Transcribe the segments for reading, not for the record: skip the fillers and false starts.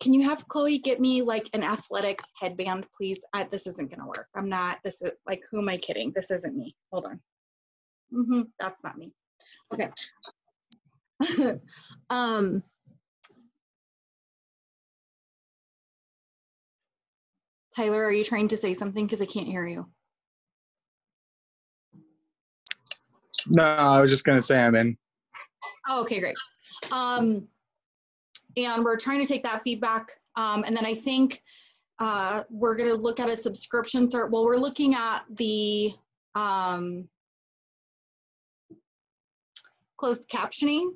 can you have Chloe get me like an athletic headband, please? This isn't gonna work. I'm not, this is like, who am I kidding? This isn't me. Hold on. That's not me. Okay. Tyler, are you trying to say something? Because I can't hear you. No, I was just going to say I'm in. Oh, okay, great. And we're trying to take that feedback. And then I think we're going to look at a subscription. Well, we're looking at the closed captioning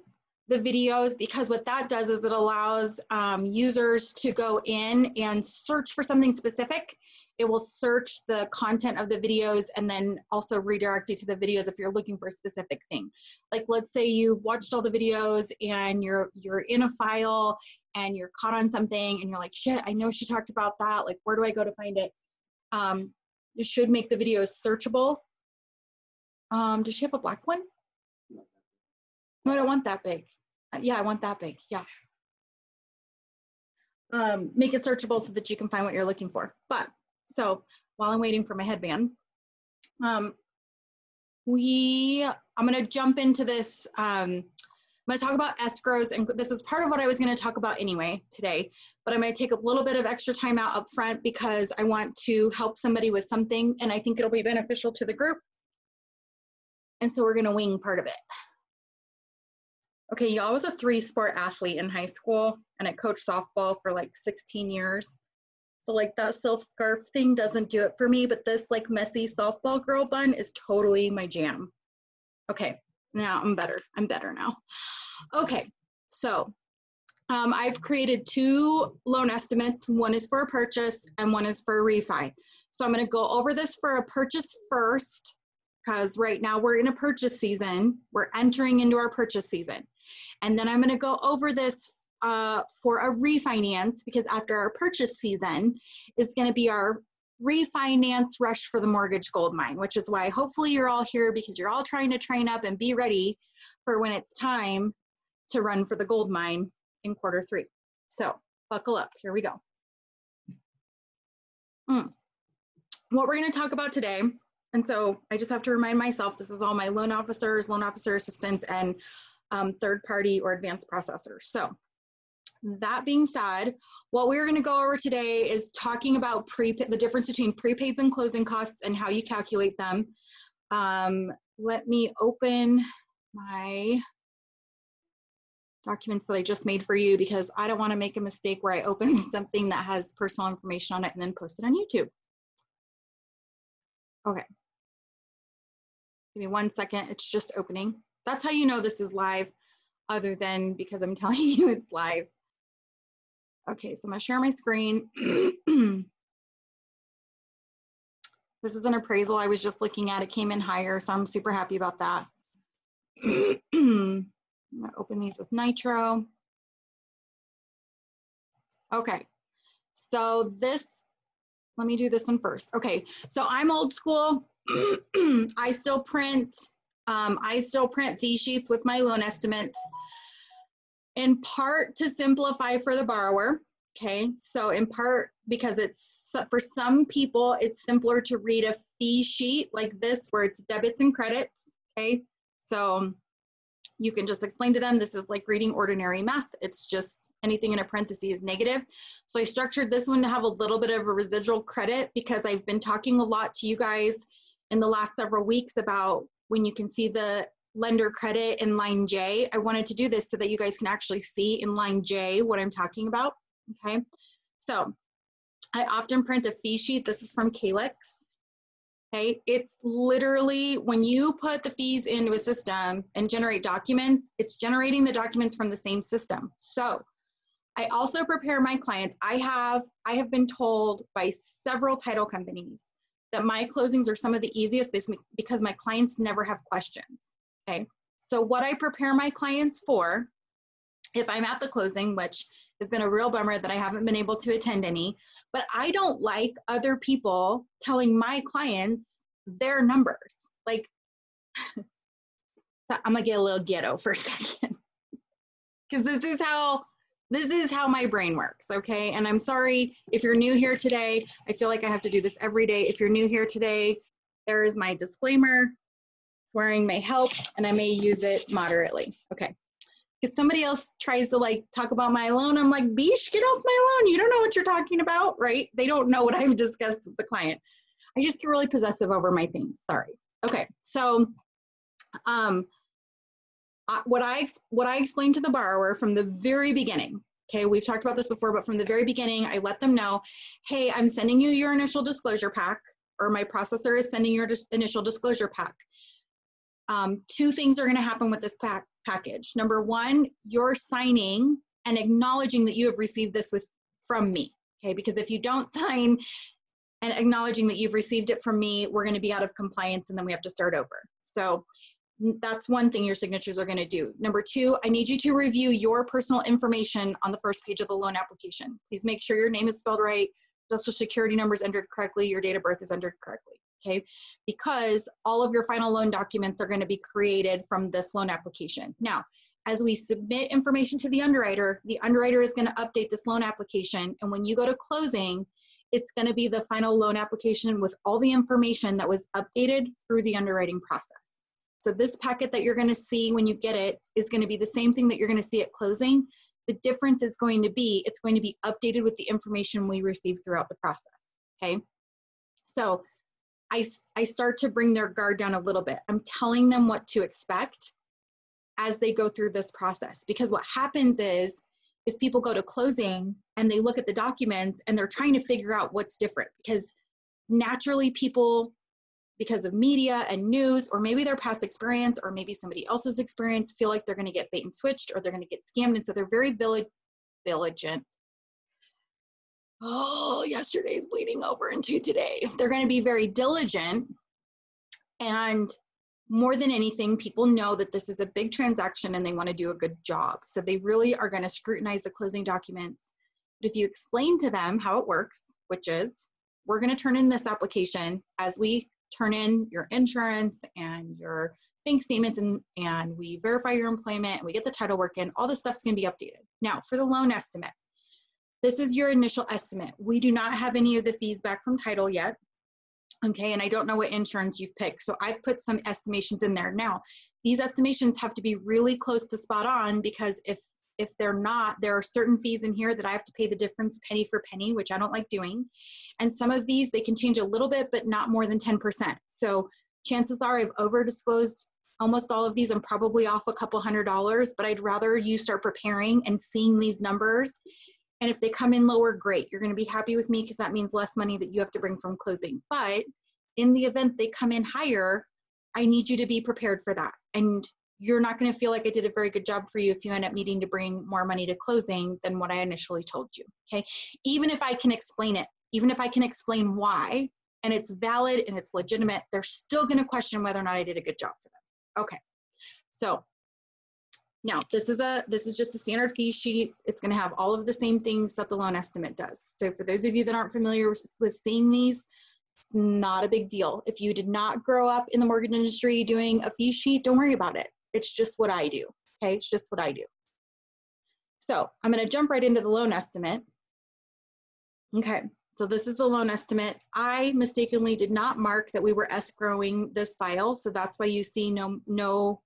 the videos, because what that does is it allows users to go in and search for something specific. It will search the content of the videos and then also redirect you to the videos if you're looking for a specific thing. Like, let's say you've watched all the videos and you're in a file and you're caught on something and you're like, shit, I know she talked about that. Like, where do I go to find it? You should make the videos searchable. Does she have a black one? No, I don't want that big. Yeah, I want that big. Yeah. Make it searchable so that you can find what you're looking for. But so while I'm waiting for my headband, I'm going to jump into this. I'm going to talk about escrows, and this is part of what I was going to talk about anyway today, but I'm going to take a little bit of extra time out up front because I want to help somebody with something, and I think it'll be beneficial to the group. And so we're going to wing part of it. Okay, y'all, was a 3-sport athlete in high school, and I coached softball for like 16 years. So like that silk scarf thing doesn't do it for me, but this like messy softball girl bun is totally my jam. Okay, now I'm better. I'm better now. Okay, so I've created 2 loan estimates. One is for a purchase and one is for a refi. So I'm gonna go over this for a purchase first, because right now we're in a purchase season. We're entering into our purchase season. And then I'm going to go over this for a refinance, because after our purchase season is going to be our refinance rush for the mortgage gold mine, which is why hopefully you're all here, because you're all trying to train up and be ready for when it's time to run for the gold mine in Q3. So buckle up. Here we go. What we're going to talk about today, and so I just have to remind myself, this is all my loan officers, loan officer assistants, and third-party or advanced processors. So that being said, what we're going to go over today is talking about the difference between prepaids and closing costs and how you calculate them. Let me open my documents that I just made for you, because I don't want to make a mistake where I open something that has personal information on it and then post it on YouTube. Okay. Give me 1 second. It's just opening. That's how you know this is live, other than because I'm telling you it's live. Okay, so I'm going to share my screen. This is an appraisal I was just looking at. It came in higher, so I'm super happy about that. I'm going to open these with Nitro. Okay, so let me do this one first. Okay, so I'm old school. I still print fee sheets with my loan estimates, in part to simplify for the borrower. Okay, so in part because it's, for some people, it's simpler to read a fee sheet like this where it's debits and credits. Okay, so you can just explain to them this is like reading ordinary math. It's just anything in a parenthesis is negative. So I structured this one to have a little bit of a residual credit, because I've been talking a lot to you guys in the last several weeks about when you can see the lender credit in line J. I wanted to do this so that you guys can actually see in line J what I'm talking about. Okay, so I often print a fee sheet. This is from Calyx. Okay, it's literally when you put the fees into a system and generate documents, it's generating the documents from the same system. So I also prepare my clients. I have been told by several title companies that my closings are some of the easiest because my clients never have questions. Okay, so what I prepare my clients for, if I'm at the closing, which has been a real bummer that I haven't been able to attend any, but I don't like other people telling my clients their numbers. Like, I'm gonna get a little ghetto for a second, because this is how This is how my brain works, okay? And I'm sorry if you're new here today. I feel like I have to do this every day. If you're new here today, there is my disclaimer. Swearing may help, and I may use it moderately. Okay. If somebody else tries to like talk about my loan, I'm like, Beesh, get off my loan. You don't know what you're talking about, right? They don't know what I've discussed with the client. I just get really possessive over my things. Sorry. Okay. So what I explained to the borrower from the very beginning, okay, we've talked about this before, but from the very beginning, I let them know, hey, I'm sending you your initial disclosure pack, or my processor is sending your initial disclosure pack. Two things are going to happen with this package. Number one, you're signing and acknowledging that you have received this from me, okay? Because if you don't sign and acknowledging that you've received it from me, we're going to be out of compliance and then we have to start over. So that's one thing your signatures are going to do. Number two, I need you to review your personal information on the first page of the loan application. Please make sure your name is spelled right, social security number is entered correctly, your date of birth is entered correctly, okay? Because all of your final loan documents are going to be created from this loan application. Now, as we submit information to the underwriter is going to update this loan application, and when you go to closing, it's going to be the final loan application with all the information that was updated through the underwriting process. So this packet that you're going to see when you get it is going to be the same thing that you're going to see at closing. The difference is going to be, it's going to be updated with the information we receive throughout the process, okay? So I start to bring their guard down a little bit. I'm telling them what to expect as they go through this process, because what happens is people go to closing and they look at the documents and they're trying to figure out what's different, because naturally people, because of media and news, or maybe their past experience, or maybe somebody else's experience, feel like they're going to get bait and switched, or they're going to get scammed. And so they're very diligent. Oh, yesterday's bleeding over into today. They're going to be very diligent. And more than anything, people know that this is a big transaction and they want to do a good job. So they really are going to scrutinize the closing documents. But if you explain to them how it works, which is, we're going to turn in this application as we turn in your insurance and your bank statements, and we verify your employment and we get the title work in, all this stuff's going to be updated. Now, for the loan estimate, this is your initial estimate. We do not have any of the fees back from title yet, okay? And I don't know what insurance you've picked, so I've put some estimations in there. Now, these estimations have to be really close to spot on, because if they're not, there are certain fees in here that I have to pay the difference penny for penny, which I don't like doing. And some of these, they can change a little bit, but not more than 10%. So chances are I've over disclosed almost all of these. I'm probably off a couple $100, but I'd rather you start preparing and seeing these numbers. And if they come in lower, great. You're going to be happy with me, because that means less money that you have to bring from closing. But in the event they come in higher, I need you to be prepared for that. And you're not going to feel like I did a very good job for you if you end up needing to bring more money to closing than what I initially told you, okay? Even if I can explain it, even if I can explain why, and it's valid and it's legitimate, they're still going to question whether or not I did a good job for them. Okay, so now this is just a standard fee sheet. It's going to have all of the same things that the loan estimate does. So for those of you that aren't familiar with seeing these, it's not a big deal. If you did not grow up in the mortgage industry doing a fee sheet, don't worry about it. It's just what I do, okay? It's just what I do. So I'm going to jump right into the loan estimate. Okay, so this is the loan estimate. I mistakenly did not mark that we were escrowing this file, so that's why you see no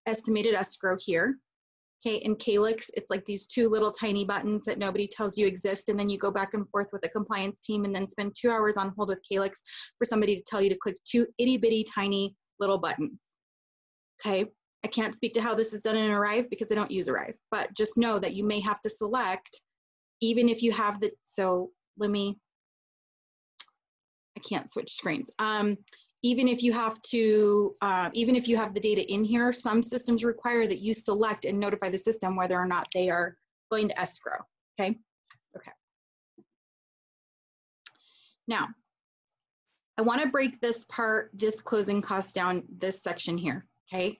estimated escrow here. Okay, in Calyx, it's like these two little tiny buttons that nobody tells you exist, and then you go back and forth with the compliance team and then spend 2 hours on hold with Calyx for somebody to tell you to click 2 itty bitty tiny little buttons. Okay, I can't speak to how this is done in Arrive because I don't use Arrive, but just know that you may have to select, even if you have the, so let me, I can't switch screens. Even if you have to, even if you have the data in here, some systems require that you select and notify the system whether or not they are going to escrow, okay? Okay. Now, I wanna break this closing cost down, this section here, okay?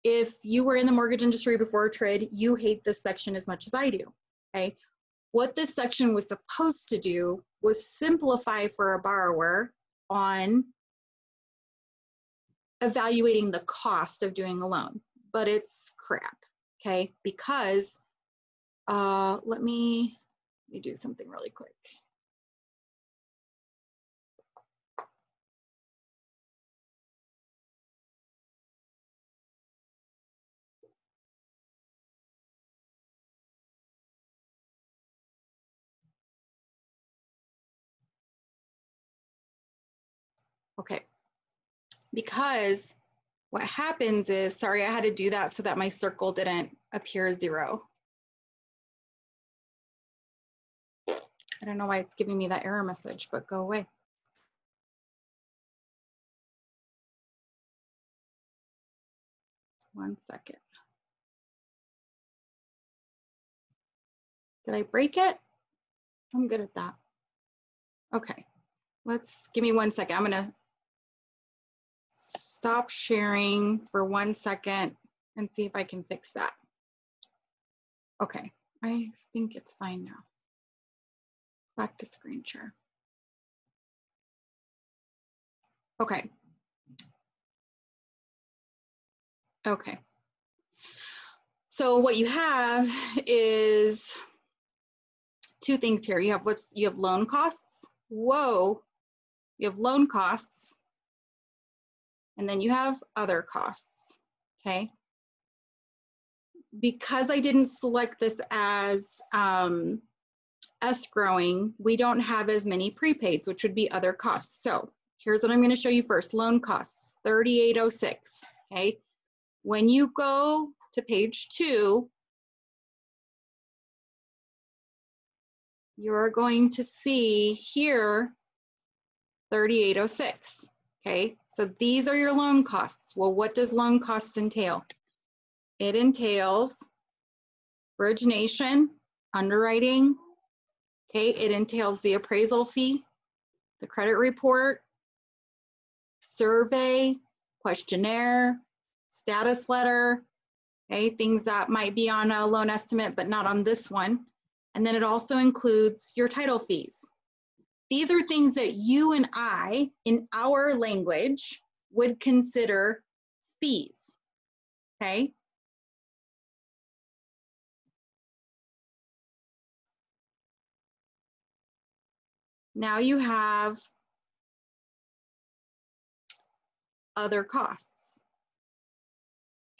If you were in the mortgage industry before trade, you hate this section as much as I do, okay? What this section was supposed to do was simplify for a borrower on evaluating the cost of doing a loan, but it's crap, okay? Because Let me do something really quick. Okay, because what happens is, sorry, I had to do that so that my circle didn't appear 0. I don't know why it's giving me that error message, but go away. One second. Did I break it? I'm good at that. Okay, give me 1 second. I'm gonna stop sharing for 1 second and see if I can fix that. Okay, I think it's fine now. Back to screen share. Okay. Okay. So what you have is 2 things here. You have loan costs. Whoa. You have loan costs. And then you have other costs. Okay. Because I didn't select this as escrowing, we don't have as many prepaids, which would be other costs. So here's what I'm going to show you first. Loan costs, 3806. Okay. When you go to page 2, you're going to see here 3806. Okay, so these are your loan costs. Well, what does loan costs entail? It entails origination, underwriting. Okay, it entails the appraisal fee, the credit report, survey, questionnaire, status letter. Okay, things that might be on a loan estimate, but not on this one. And then it also includes your title fees. These are things that you and I, in our language, would consider fees, okay? Now you have other costs,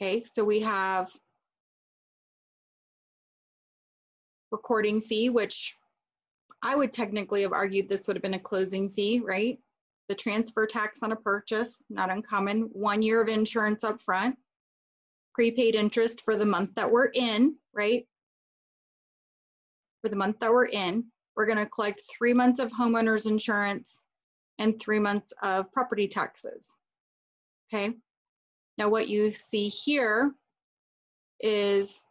okay? So we have recording fee, which I would technically have argued this would have been a closing fee, right? The transfer tax on a purchase, not uncommon, 1 year of insurance up front, prepaid interest for the month that we're in, right? For the month that we're in, we're gonna collect 3 months of homeowner's insurance and 3 months of property taxes, okay? Now what you see here is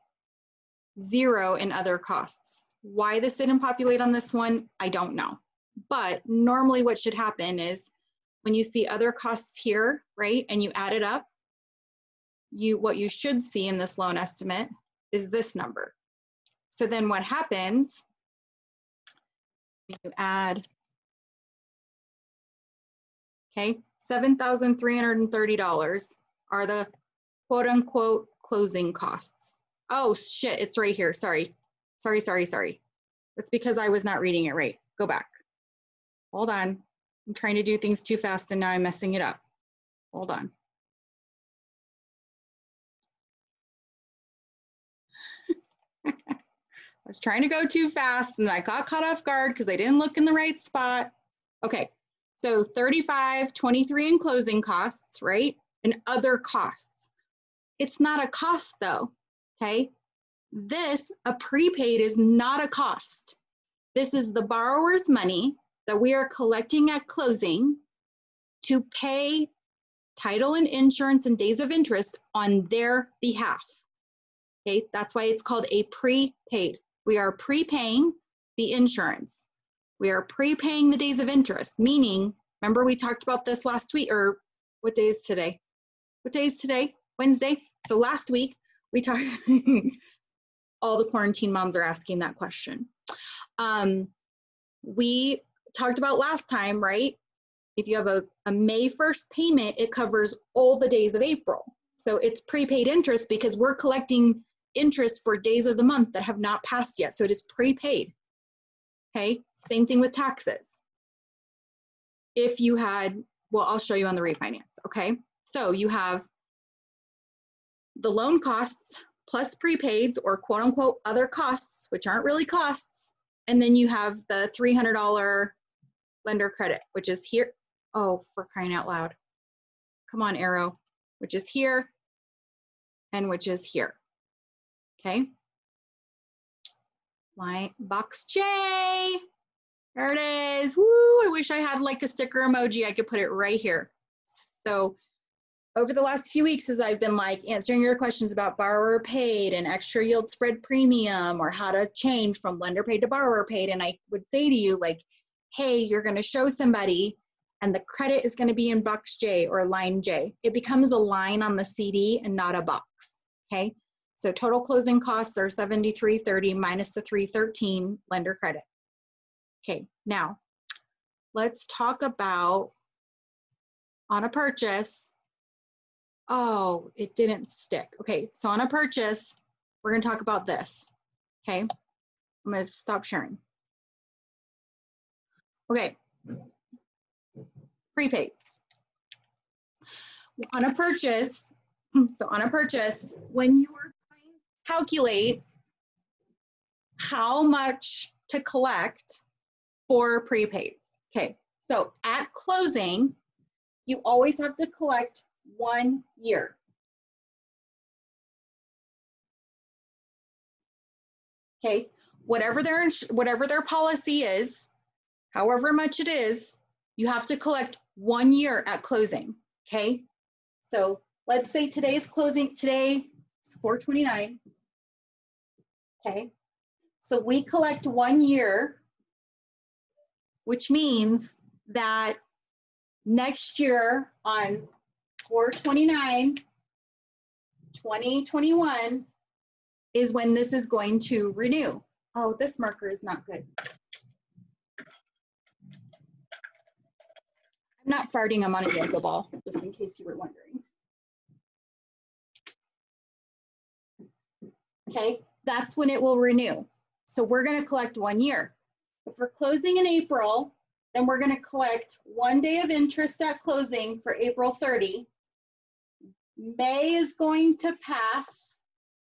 0 in other costs. Why this didn't populate on this one, I don't know. But normally what should happen is when you see other costs here, right, and you add it up, what you should see in this loan estimate is this number. So then what happens, you add, okay, $7,330 are the quote unquote closing costs. Oh shit, it's right here, sorry. That's because I was not reading it right. Go back. Hold on. I'm trying to do things too fast and now I'm messing it up. Hold on. I was trying to go too fast and I got caught off guard because I didn't look in the right spot. Okay, so 35.23 in closing costs, right? And other costs. It's not a cost though, okay? A prepaid is not a cost. This is the borrower's money that we are collecting at closing to pay title and insurance and days of interest on their behalf. Okay, that's why it's called a prepaid. We are prepaying the insurance. We are prepaying the days of interest, meaning, remember we talked about this last week, or what day is today? What day is today? Wednesday? So last week we talked, all the quarantine moms are asking that question. We talked about last time, right? If you have a May 1st payment, it covers all the days of April. So it's prepaid interest because we're collecting interest for days of the month that have not passed yet. So it is prepaid. Okay, same thing with taxes. If you had, well, I'll show you on the refinance. Okay, so you have the loan costs plus prepaids or quote unquote other costs, which aren't really costs. And then you have the $300 lender credit, which is here. Oh, for crying out loud. Come on, Arrow, which is here and which is here. Okay. Line box J. There it is. Woo, I wish I had like a sticker emoji. I could put it right here. So over the last few weeks, as I've been like answering your questions about borrower paid and extra yield spread premium or how to change from lender paid to borrower paid. And I would say to you like, hey, you're going to show somebody and the credit is going to be in box J or line J. It becomes a line on the CD and not a box. Okay. So total closing costs are $73.30 minus the $313 lender credit. Okay. Now let's talk about on a purchase. Oh, it didn't stick. Okay, so on a purchase, we're going to talk about this. Okay, I'm going to stop sharing. Okay, prepaids. On a purchase, so on a purchase, when you are trying to calculate how much to collect for prepaids. Okay, so at closing, you always have to collect 1 year. Okay, whatever their policy is, however much it is, you have to collect 1 year at closing. Okay, so let's say today's closing, today is 4/29. Okay, so we collect 1 year, which means that next year on 4/29, 2021 is when this is going to renew. Oh, this marker is not good. I'm not farting, I'm on a yoga ball, just in case you were wondering. Okay, that's when it will renew. So we're gonna collect 1 year. If we're closing in April, then we're gonna collect 1 day of interest at closing for April 30. May is going to pass,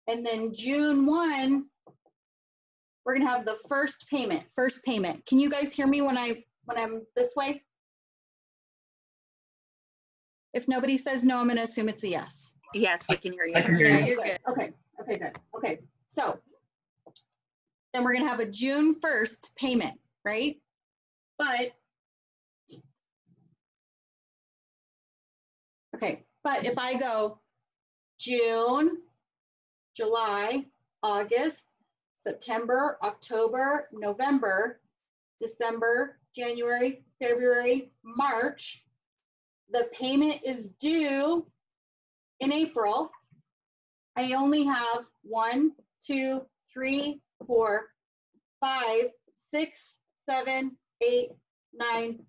and then June 1, we're gonna have the first payment. Can you guys hear me when I'm this way? If nobody says no, I'm gonna assume it's a yes. Yes, we can hear you. I can hear Yeah, you. you're good. Okay, good. Okay, so then we're gonna have a June 1st payment, right? But if I go June, July, August, September, October, November, December, January, February, March, the payment is due in April. I only have 1, 2, 3, 4, 5, 6, 7, 8, 9.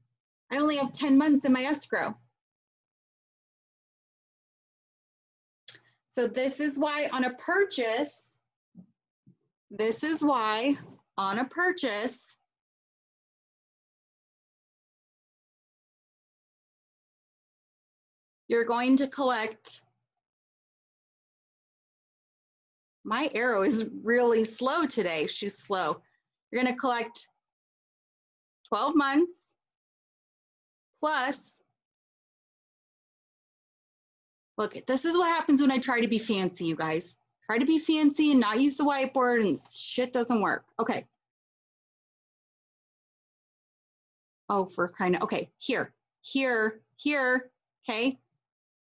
I only have 10 months in my escrow. So this is why on a purchase, you're going to collect, my arrow is really slow today. She's slow. You're going to collect 12 months plus, look, this is what happens when I try to be fancy, you guys. Try to be fancy and not use the whiteboard and shit doesn't work. Okay. Oh, for crying out, okay, here, okay.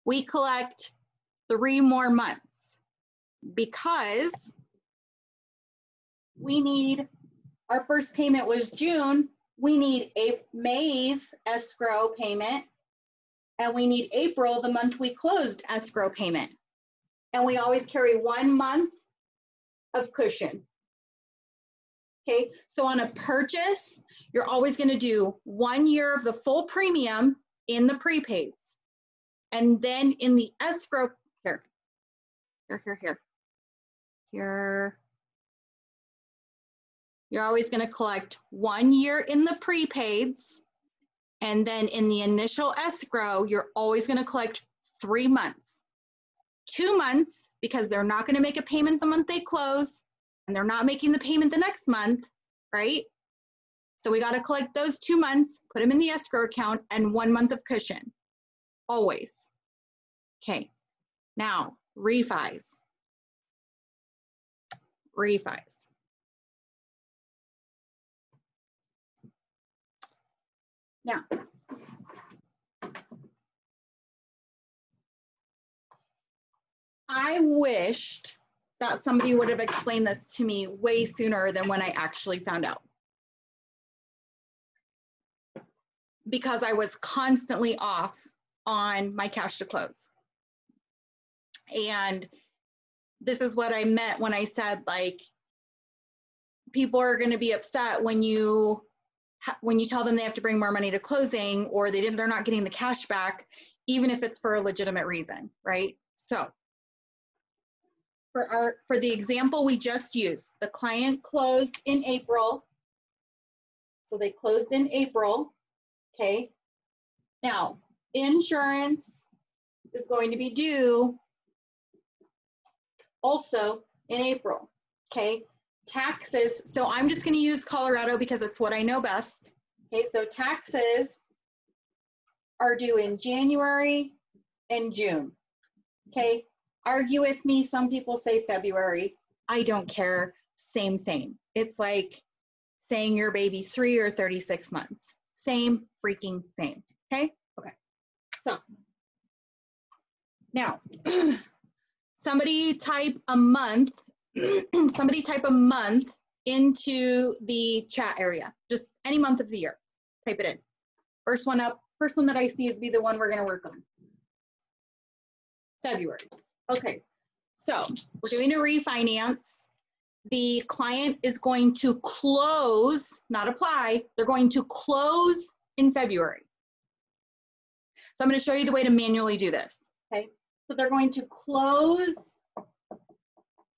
We collect 3 more months because we need, our first payment was June, we need May's escrow payment, and we need April, the month we closed, escrow payment. And we always carry 1 month of cushion. Okay, so on a purchase, you're always gonna do 1 year of the full premium in the prepaids. And then in the escrow, here. You're always going to collect 1 year in the prepaids, and then in the initial escrow, you're always going to collect 3 months. 2 months, because they're not going to make a payment the month they close, and they're not making the payment the next month, right? So we got to collect those 2 months, put them in the escrow account, and 1 month of cushion, always. Okay, now refis. Now, I wished that somebody would have explained this to me way sooner than when I actually found out. Because I was constantly off on my cash to close. And this is what I meant when I said, like, people are going to be upset when you tell them they have to bring more money to closing, or they're not getting the cash back, even if it's for a legitimate reason, right? So for the example we just used, the client closed in April. So they closed in April, okay? Now, insurance is going to be due also in April, okay? Taxes, so I'm just going to use Colorado because it's what I know best. Okay, so taxes are due in January and June. Okay, argue with me. Some people say February. I don't care. Same. It's like saying your baby's 3 or 36 months. Same freaking same. Okay? Okay. So now, somebody type a month. Somebody type a month into the chat area. Just any month of the year. Type it in. First one up. First one that I see is be the one we're going to work on. February. Okay. So we're doing a refinance. The client is going to close, not apply. They're going to close in February. So I'm going to show you the way to manually do this. Okay. So they're going to close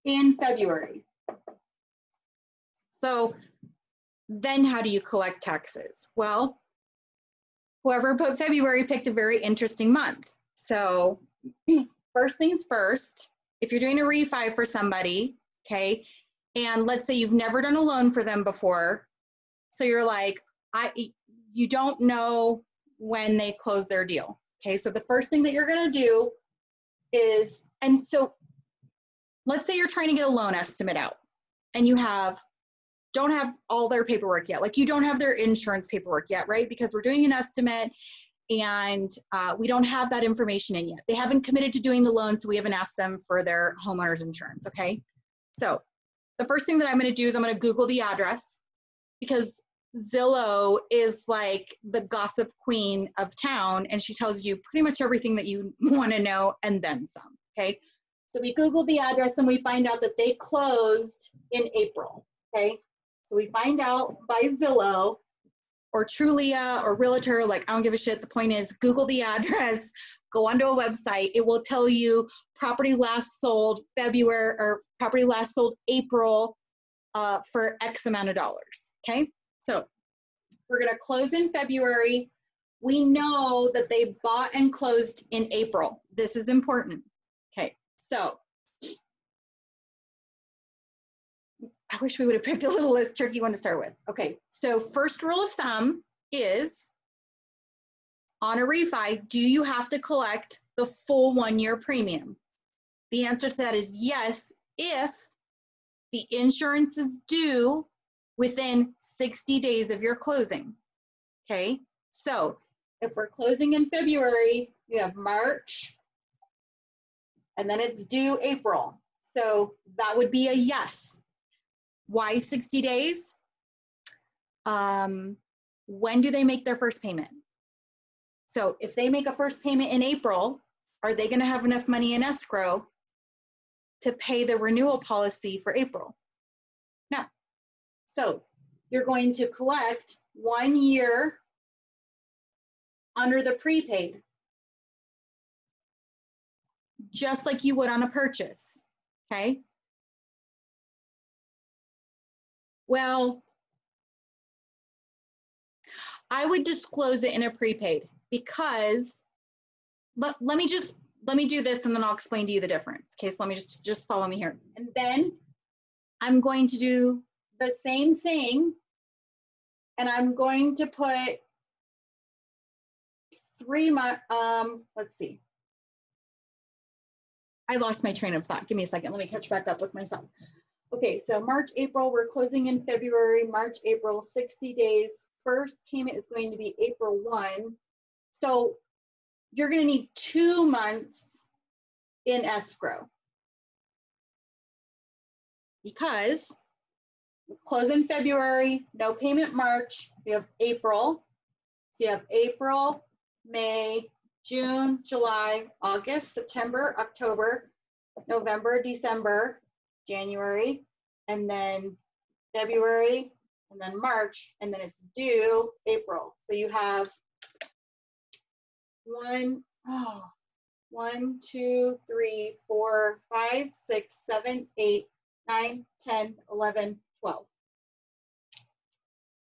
in February. So then how do you collect taxes? Well, whoever put February picked a very interesting month. So first things first, if you're doing a refi for somebody, okay, and let's say you've never done a loan for them before, so you're like, you don't know when they close their deal. Okay, so the first thing that you're going to do is, and so let's say you're trying to get a loan estimate out and you don't have all their paperwork yet. Like you don't have their insurance paperwork yet, right? Because we're doing an estimate and we don't have that information in yet. They haven't committed to doing the loan, so we haven't asked them for their homeowner's insurance, okay? So the first thing that I'm gonna do is I'm gonna Google the address, because Zillow is like the gossip queen of town, and she tells you pretty much everything that you wanna know and then some, okay? So we Googled the address and we find out that they closed in April, okay? So we find out by Zillow or Trulia or Realtor, like I don't give a shit. The point is Google the address, go onto a website. It will tell you property last sold February or property last sold April for X amount of dollars, okay? So we're gonna close in February. We know that they bought and closed in April. This is important, okay? So I wish we would have picked a little less tricky one to start with. Okay, so first rule of thumb is on a refi, do you have to collect the full 1 year premium? The answer to that is yes, if the insurance is due within 60 days of your closing. Okay, so if we're closing in February, you have March, and then it's due April. So that would be a yes. Why 60 days? When do they make their first payment? So if they make a first payment in April, are they going to have enough money in escrow to pay the renewal policy for April? No. So you're going to collect 1 year under the prepaid, just like you would on a purchase, okay? Well, I would disclose it in a prepaid because let me do this and then I'll explain to you the difference. Okay, so let me just follow me here. And then I'm going to do the same thing and I'm going to put 3 months, let's see. I lost my train of thought. Give me a second. Let me catch back up with myself. Okay, so March, April, we're closing in February, March, April, 60 days. First payment is going to be April 1. So you're going to need 2 months in escrow because close in February, no payment March, we have April. So you have April, May, June, July, August, September, October, November, December, January, and then February, and then March, and then it's due April. So you have 1, 2, 3, 4, 5, 6, 7, 8, 9, 10, 11, 12.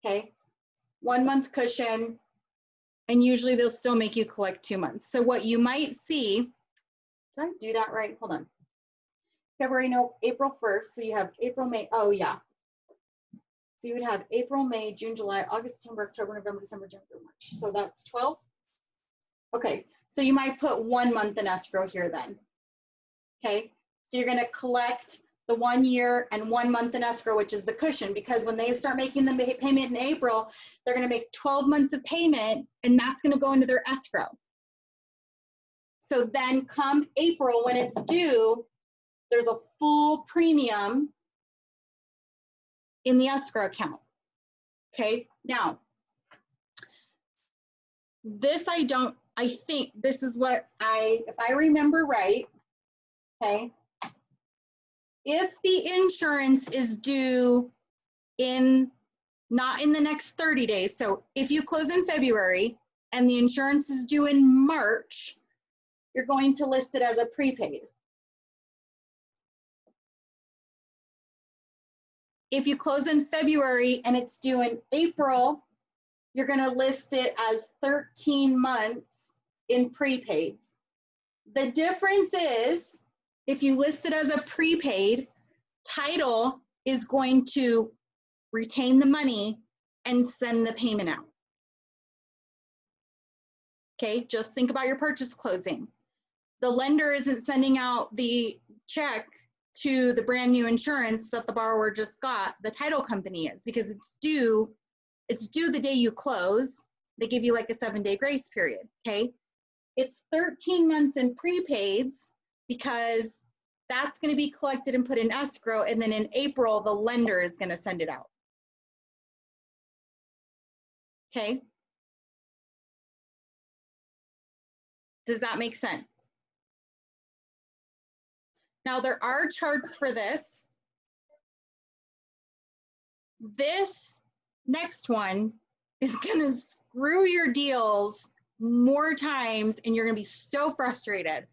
Okay, 1 month cushion, and usually they'll still make you collect 2 months. So what you might see, did I do that right? Hold on. February, no, April 1st. So you have April, May, oh yeah. So you would have April, May, June, July, August, September, October, November, December, January, March. So that's 12. Okay, so you might put 1 month in escrow here then. Okay, so you're gonna collect the 1 year and 1 month in escrow, which is the cushion, because when they start making the payment in April, they're gonna make 12 months of payment and that's gonna go into their escrow. So then come April when it's due, there's a full premium in the escrow account. Okay, now, this I think this is what if I remember right, okay, if the insurance is due not in the next 30 days, so if you close in February and the insurance is due in March, you're going to list it as a prepaid. If you close in February and it's due in April, you're going to list it as 13 months in prepaids. The difference is if you list it as a prepaid, title is going to retain the money and send the payment out. Okay, just think about your purchase closing. The lender isn't sending out the check to the brand new insurance that the borrower just got. The title company is, because it's due the day you close. They give you like a 7-day grace period, okay? It's 13 months in prepaids because that's gonna be collected and put in escrow, and then in April, the lender is gonna send it out. Okay? Does that make sense? Now, there are charts for this. This next one is gonna screw your deals more times and you're gonna be so frustrated.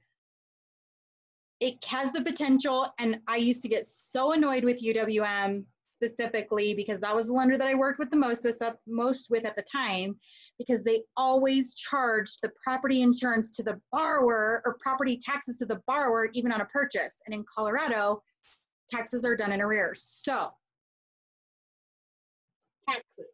It has the potential, and I used to get so annoyed with UWM specifically because that was the lender that I worked with the most with at the time, because they always charged the property insurance to the borrower or property taxes to the borrower even on a purchase. And in Colorado, taxes are done in arrears. So taxes.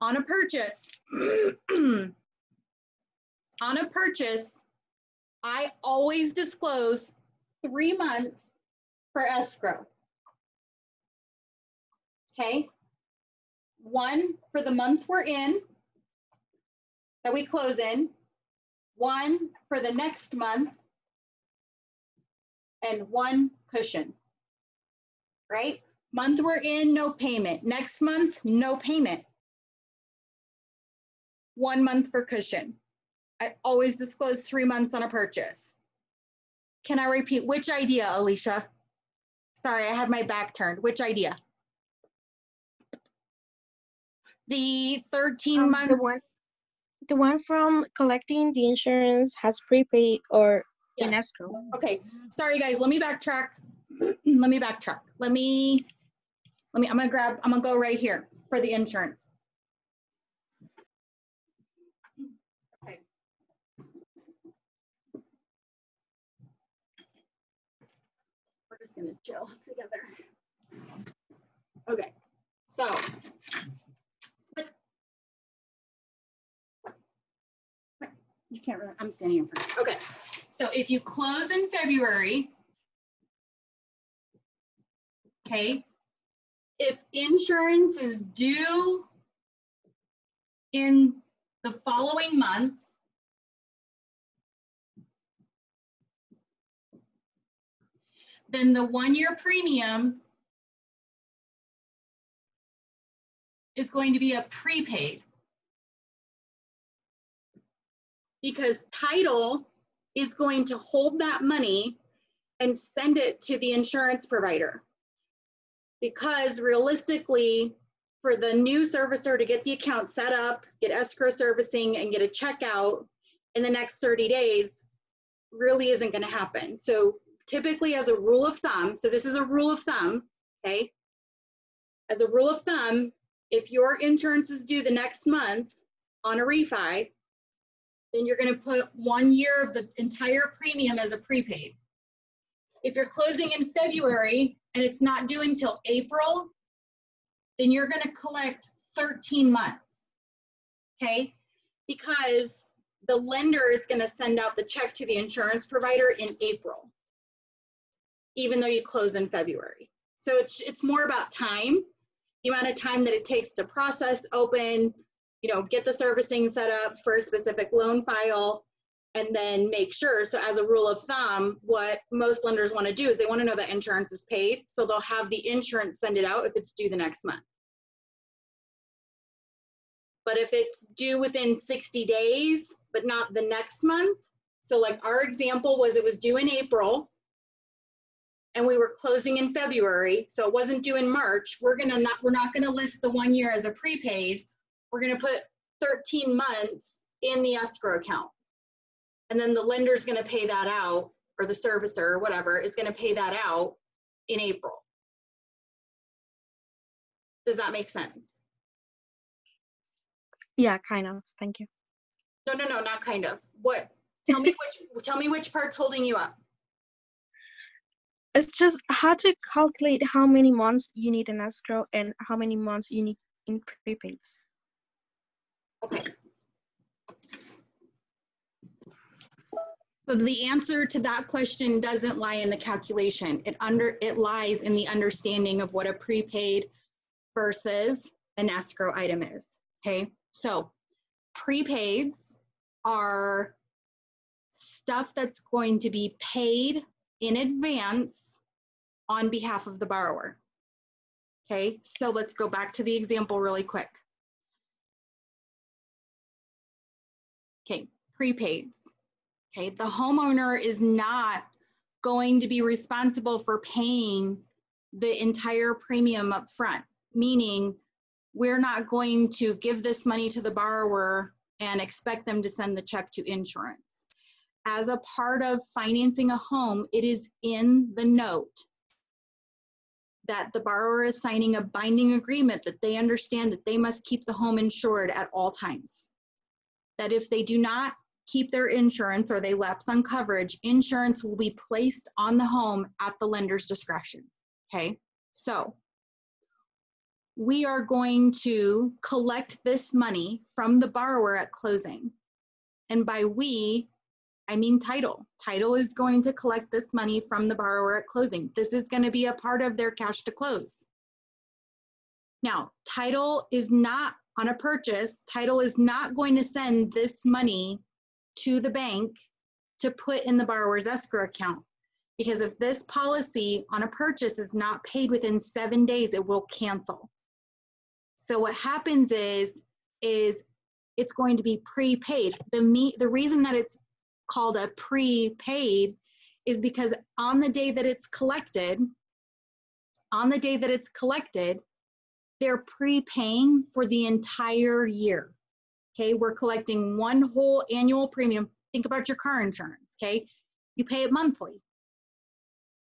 On a purchase, I always disclose 3 months for escrow. Okay, 1 for the month we're in, that we close in, 1 for the next month, and 1 cushion, right? Month we're in, no payment. Next month, no payment. 1 month for cushion. I always disclose 3 months on a purchase. Can I repeat which idea, Alicia? Sorry, I had my back turned. Which idea? The 13 months. The one from collecting the insurance has prepaid, or Yes. in escrow. Okay, sorry guys, let me backtrack. I'm gonna go right here for the insurance. Okay. We're just gonna chill together. Okay, so. You can't really, I'm standing in front. Okay, so if you close in February, okay, if insurance is due in the following month, then the 1-year premium is going to be a prepaid. Because title is going to hold that money and send it to the insurance provider. Because realistically, for the new servicer to get the account set up, get escrow servicing, and get a check out in the next 30 days really isn't going to happen. So typically, as a rule of thumb, so this is a rule of thumb, okay? As a rule of thumb, if your insurance is due the next month on a refi, then you're going to put 1 year of the entire premium as a prepaid. If you're closing in February and it's not due until April, then you're going to collect 13 months, okay? Because the lender is going to send out the check to the insurance provider in April, even though you close in February. So it's more about time, the amount of time that it takes to process, open, get the servicing set up for a specific loan file, and then make sure. So as a rule of thumb, what most lenders want to do is they want to know that insurance is paid. So they'll have the insurance send it out if it's due the next month. But if it's due within 60 days, but not the next month, so like our example was it was due in April and we were closing in February, so it wasn't due in March, we're not gonna list the 1 year as a prepaid. We're gonna put 13 months in the escrow account. And then the lender's gonna pay that out, or the servicer or whatever is gonna pay that out in April. Does that make sense? Yeah, kind of. Thank you. No, not kind of. What? Tell me which part's holding you up. It's just how to calculate how many months you need in escrow and how many months you need in prepaids. Okay. So the answer to that question doesn't lie in the calculation. It lies in the understanding of what a prepaid versus an escrow item is. Okay. So prepaids are stuff that's going to be paid in advance on behalf of the borrower. Okay, so let's go back to the example really quick. Okay, prepaids. Okay, the homeowner is not going to be responsible for paying the entire premium up front, meaning we're not going to give this money to the borrower and expect them to send the check to insurance. As a part of financing a home, it is in the note that the borrower is signing a binding agreement that they understand that they must keep the home insured at all times. That if they do not keep their insurance or they lapse on coverage, insurance will be placed on the home at the lender's discretion. Okay, so we are going to collect this money from the borrower at closing. And by we, I mean title. Title is going to collect this money from the borrower at closing. This is going to be a part of their cash to close. Now, title is not on a purchase. Title is not going to send this money to the bank to put in the borrower's escrow account. Because if this policy on a purchase is not paid within 7 days, it will cancel. So what happens is it's going to be prepaid. The reason that it's called a prepaid is because on the day that it's collected, they're prepaying for the entire year. Okay, we're collecting one whole annual premium. Think about your car insurance, okay? You pay it monthly.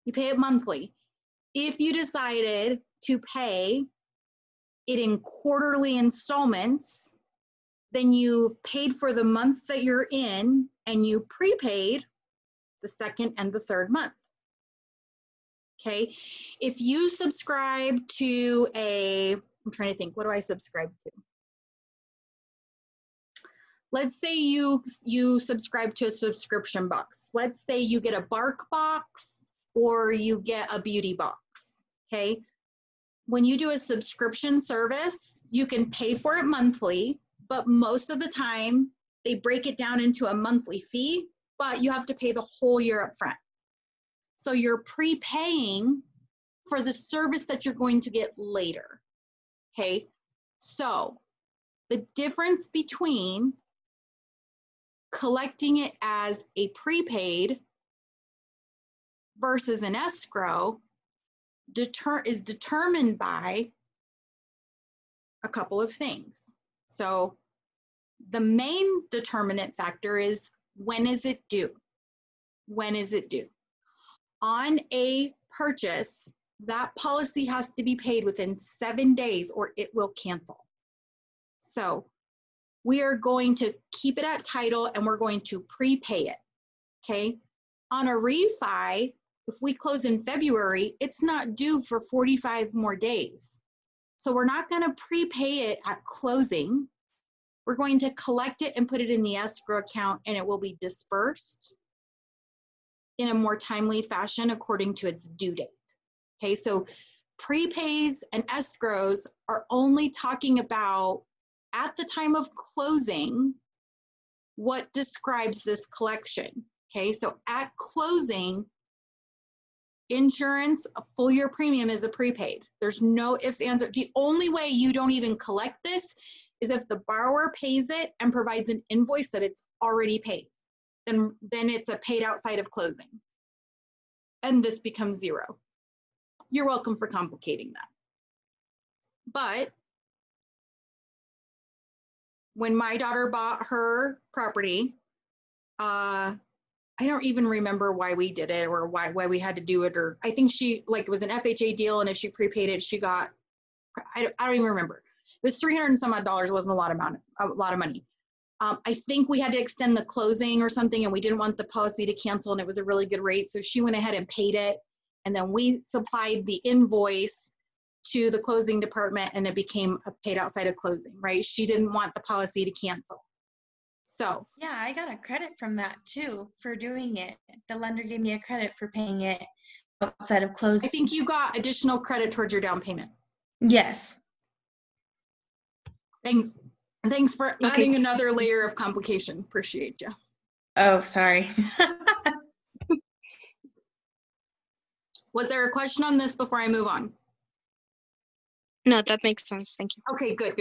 You pay it monthly. If you decided to pay it in quarterly installments, then you've paid for the month that you're in and you prepaid the second and the third month. Okay. If you subscribe to I'm trying to think, what do I subscribe to? Let's say you subscribe to a subscription box. Let's say you get a bark box or you get a beauty box. Okay. When you do a subscription service, you can pay for it monthly, but most of the time they break it down into a monthly fee, but you have to pay the whole year up front. So you're prepaying for the service that you're going to get later. Okay. So the difference between collecting it as a prepaid versus an escrow is determined by a couple of things. So the main determinant factor is, when is it due? When is it due? On a purchase, that policy has to be paid within 7 days or it will cancel. So we are going to keep it at title and we're going to prepay it, okay? On a refi, if we close in February, it's not due for 45 more days. So we're not gonna prepay it at closing. We're going to collect it and put it in the escrow account and it will be dispersed in a more timely fashion according to its due date. Okay, so prepaids and escrows are only talking about at the time of closing what describes this collection. Okay, so at closing, insurance, a full year premium is a prepaid. There's no ifs, ands, or the only way you don't even collect this is if the borrower pays it and provides an invoice that it's already paid. Then it's a paid outside of closing. And this becomes zero. You're welcome for complicating that. But when my daughter bought her property, I don't even remember why we did it or why we had to do it, or I think it was an FHA deal, and if she prepaid it, she got, I don't even remember. It was $300 and some odd. It wasn't a lot of money. I think we had to extend the closing or something, and we didn't want the policy to cancel, and it was a really good rate, so she went ahead and paid it, and then we supplied the invoice to the closing department, and it became a paid outside of closing, right? She didn't want the policy to cancel. So yeah, I got a credit from that too for doing it. The lender gave me a credit for paying it outside of closing. I think you got additional credit towards your down payment. Yes. Thanks for adding another layer of complication. Appreciate you. Oh, sorry. Was there a question on this before I move on? No, that makes sense. Thank you. Okay, good.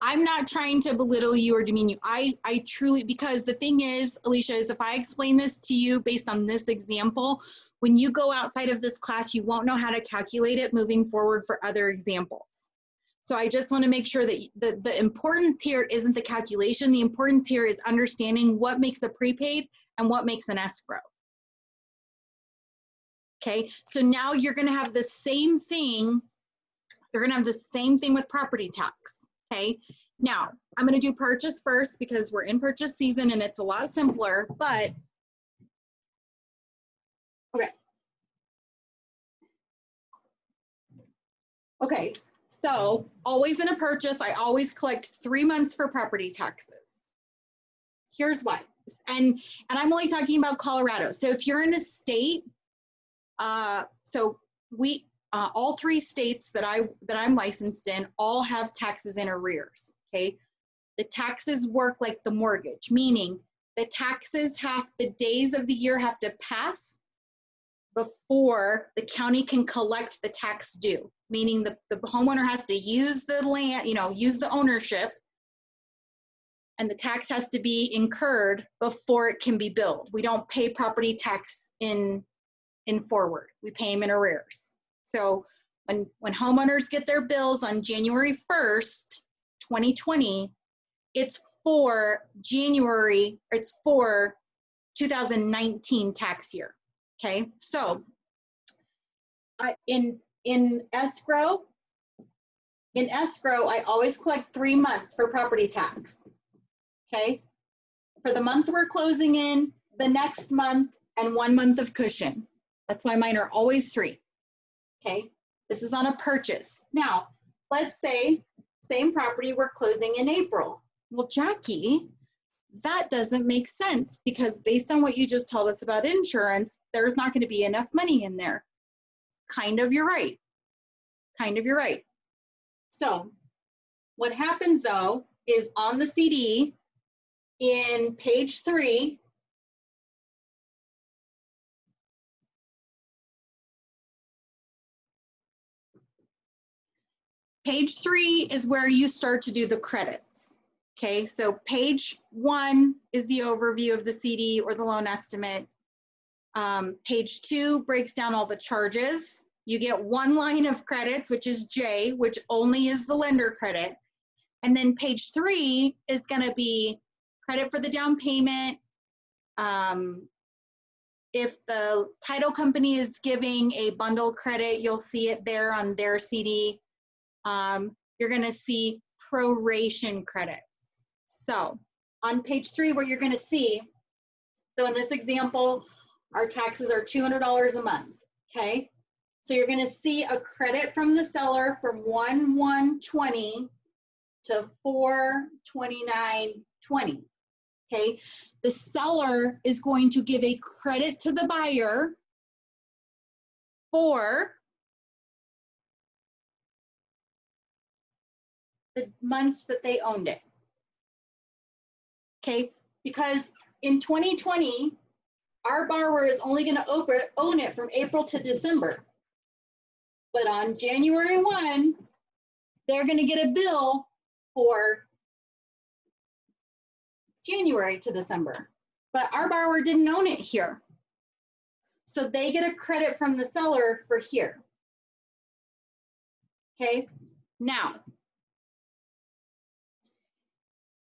I'm not trying to belittle you or demean you. I truly, because the thing is, Alicia, is if I explain this to you based on this example, when you go outside of this class, you won't know how to calculate it moving forward for other examples. So I just want to make sure that the importance here isn't the calculation. The importance here is understanding what makes a prepaid and what makes an escrow. Okay, so now you're going to have the same thing. You're going to have the same thing with property tax. Okay, now I'm going to do purchase first because we're in purchase season and it's a lot simpler, but okay. Okay, so always in a purchase, I always collect 3 months for property taxes. Here's why, and I'm only talking about Colorado. So if you're in a state, so we all 3 states that I'm licensed in all have taxes in arrears. Okay, the taxes work like the mortgage, meaning the taxes the days of the year have to pass before the county can collect the tax due, meaning the homeowner has to use the land, use the ownership, and the tax has to be incurred before it can be billed. We don't pay property tax in forward. We pay them in arrears. So when homeowners get their bills on January 1st, 2020, it's for 2019 tax year. Okay, so in escrow, I always collect 3 months for property tax. Okay, for the month we're closing in, the next month, and 1 month of cushion. That's why mine are always 3. Okay, this is on a purchase. Now, let's say same property, we're closing in April. Well, Jackie, that doesn't make sense because based on what you just told us about insurance, there's not going to be enough money in there. Kind of, you're right. Kind of, you're right. So what happens though is on the CD in page 3, page 3 is where you start to do the credits. Okay, so page 1 is the overview of the CD or the loan estimate. Page 2 breaks down all the charges. You get 1 line of credits, which is J, which only is the lender credit. And then page 3 is going to be credit for the down payment. If the title company is giving a bundle credit, you'll see it there on their CD. You're going to see proration credits. So on page 3, what you're going to see, so in this example, our taxes are $200 a month, okay? So you're going to see a credit from the seller from 1/1/20 to 4/29/20, okay? The seller is going to give a credit to the buyer for the months that they owned it, okay? Because in 2020, our borrower is only going to own it from April to December. But on January 1, they're going to get a bill for January to December. But our borrower didn't own it here. So they get a credit from the seller for here. Okay, now,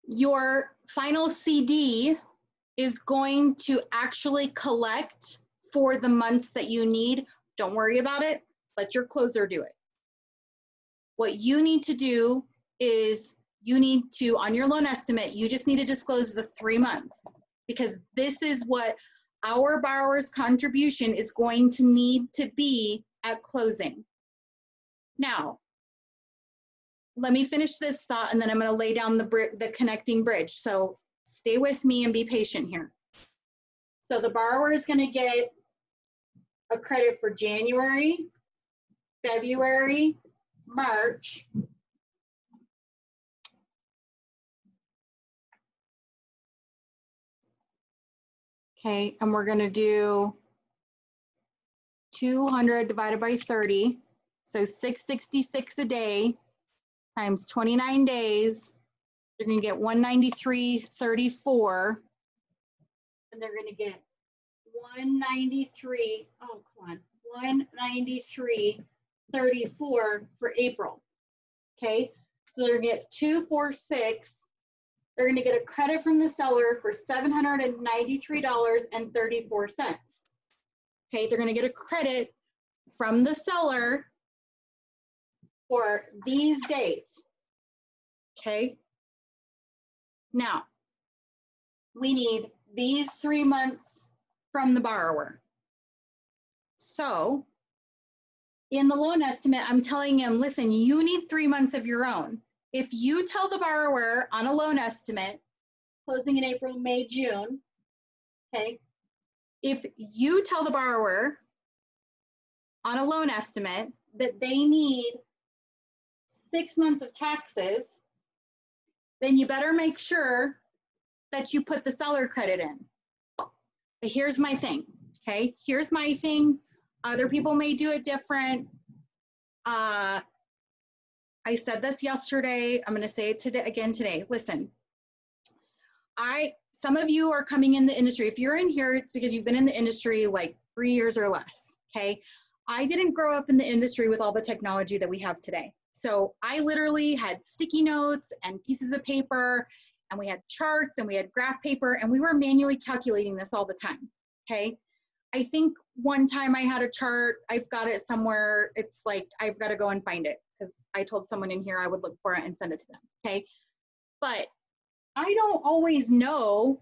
your final CD is going to actually collect for the months that you need. Don't worry about it. Let your closer do it. What you need to do is you need to, on your loan estimate, you just need to disclose the 3 months because this is what our borrower's contribution is going to need to be at closing. Now, let me finish this thought and then I'm going to lay down the connecting bridge. So stay with me and be patient here. So the borrower is going to get a credit for January, February, March, okay, and we're going to do 200 divided by 30, so 666 a day times 29 days. You're going to get 193.34, and they're going to get 193. Oh, come on, 193.34 for April. Okay, so they're going to get 246. They're going to get a credit from the seller for $793.34. Okay, they're going to get a credit from the seller for these days. Okay, now we need these 3 months from the borrower. So in the loan estimate, I'm telling him, listen, you need 3 months of your own. If you tell the borrower on a loan estimate, closing in April, May, June, okay, if you tell the borrower on a loan estimate that they need 6 months of taxes, then you better make sure that you put the seller credit in. But here's my thing, okay? Here's my thing. Other people may do it different. I said this yesterday. I'm going to say it again today. Listen, some of you are coming in the industry. If you're in here, it's because you've been in the industry like 3 years or less, okay? I didn't grow up in the industry with all the technology that we have today. So I literally had sticky notes and pieces of paper and we had charts and we had graph paper and we were manually calculating this all the time, okay? I think one time I had a chart, I've got it somewhere, it's like, I've got to go and find it because I told someone in here I would look for it and send it to them, okay? But I don't always know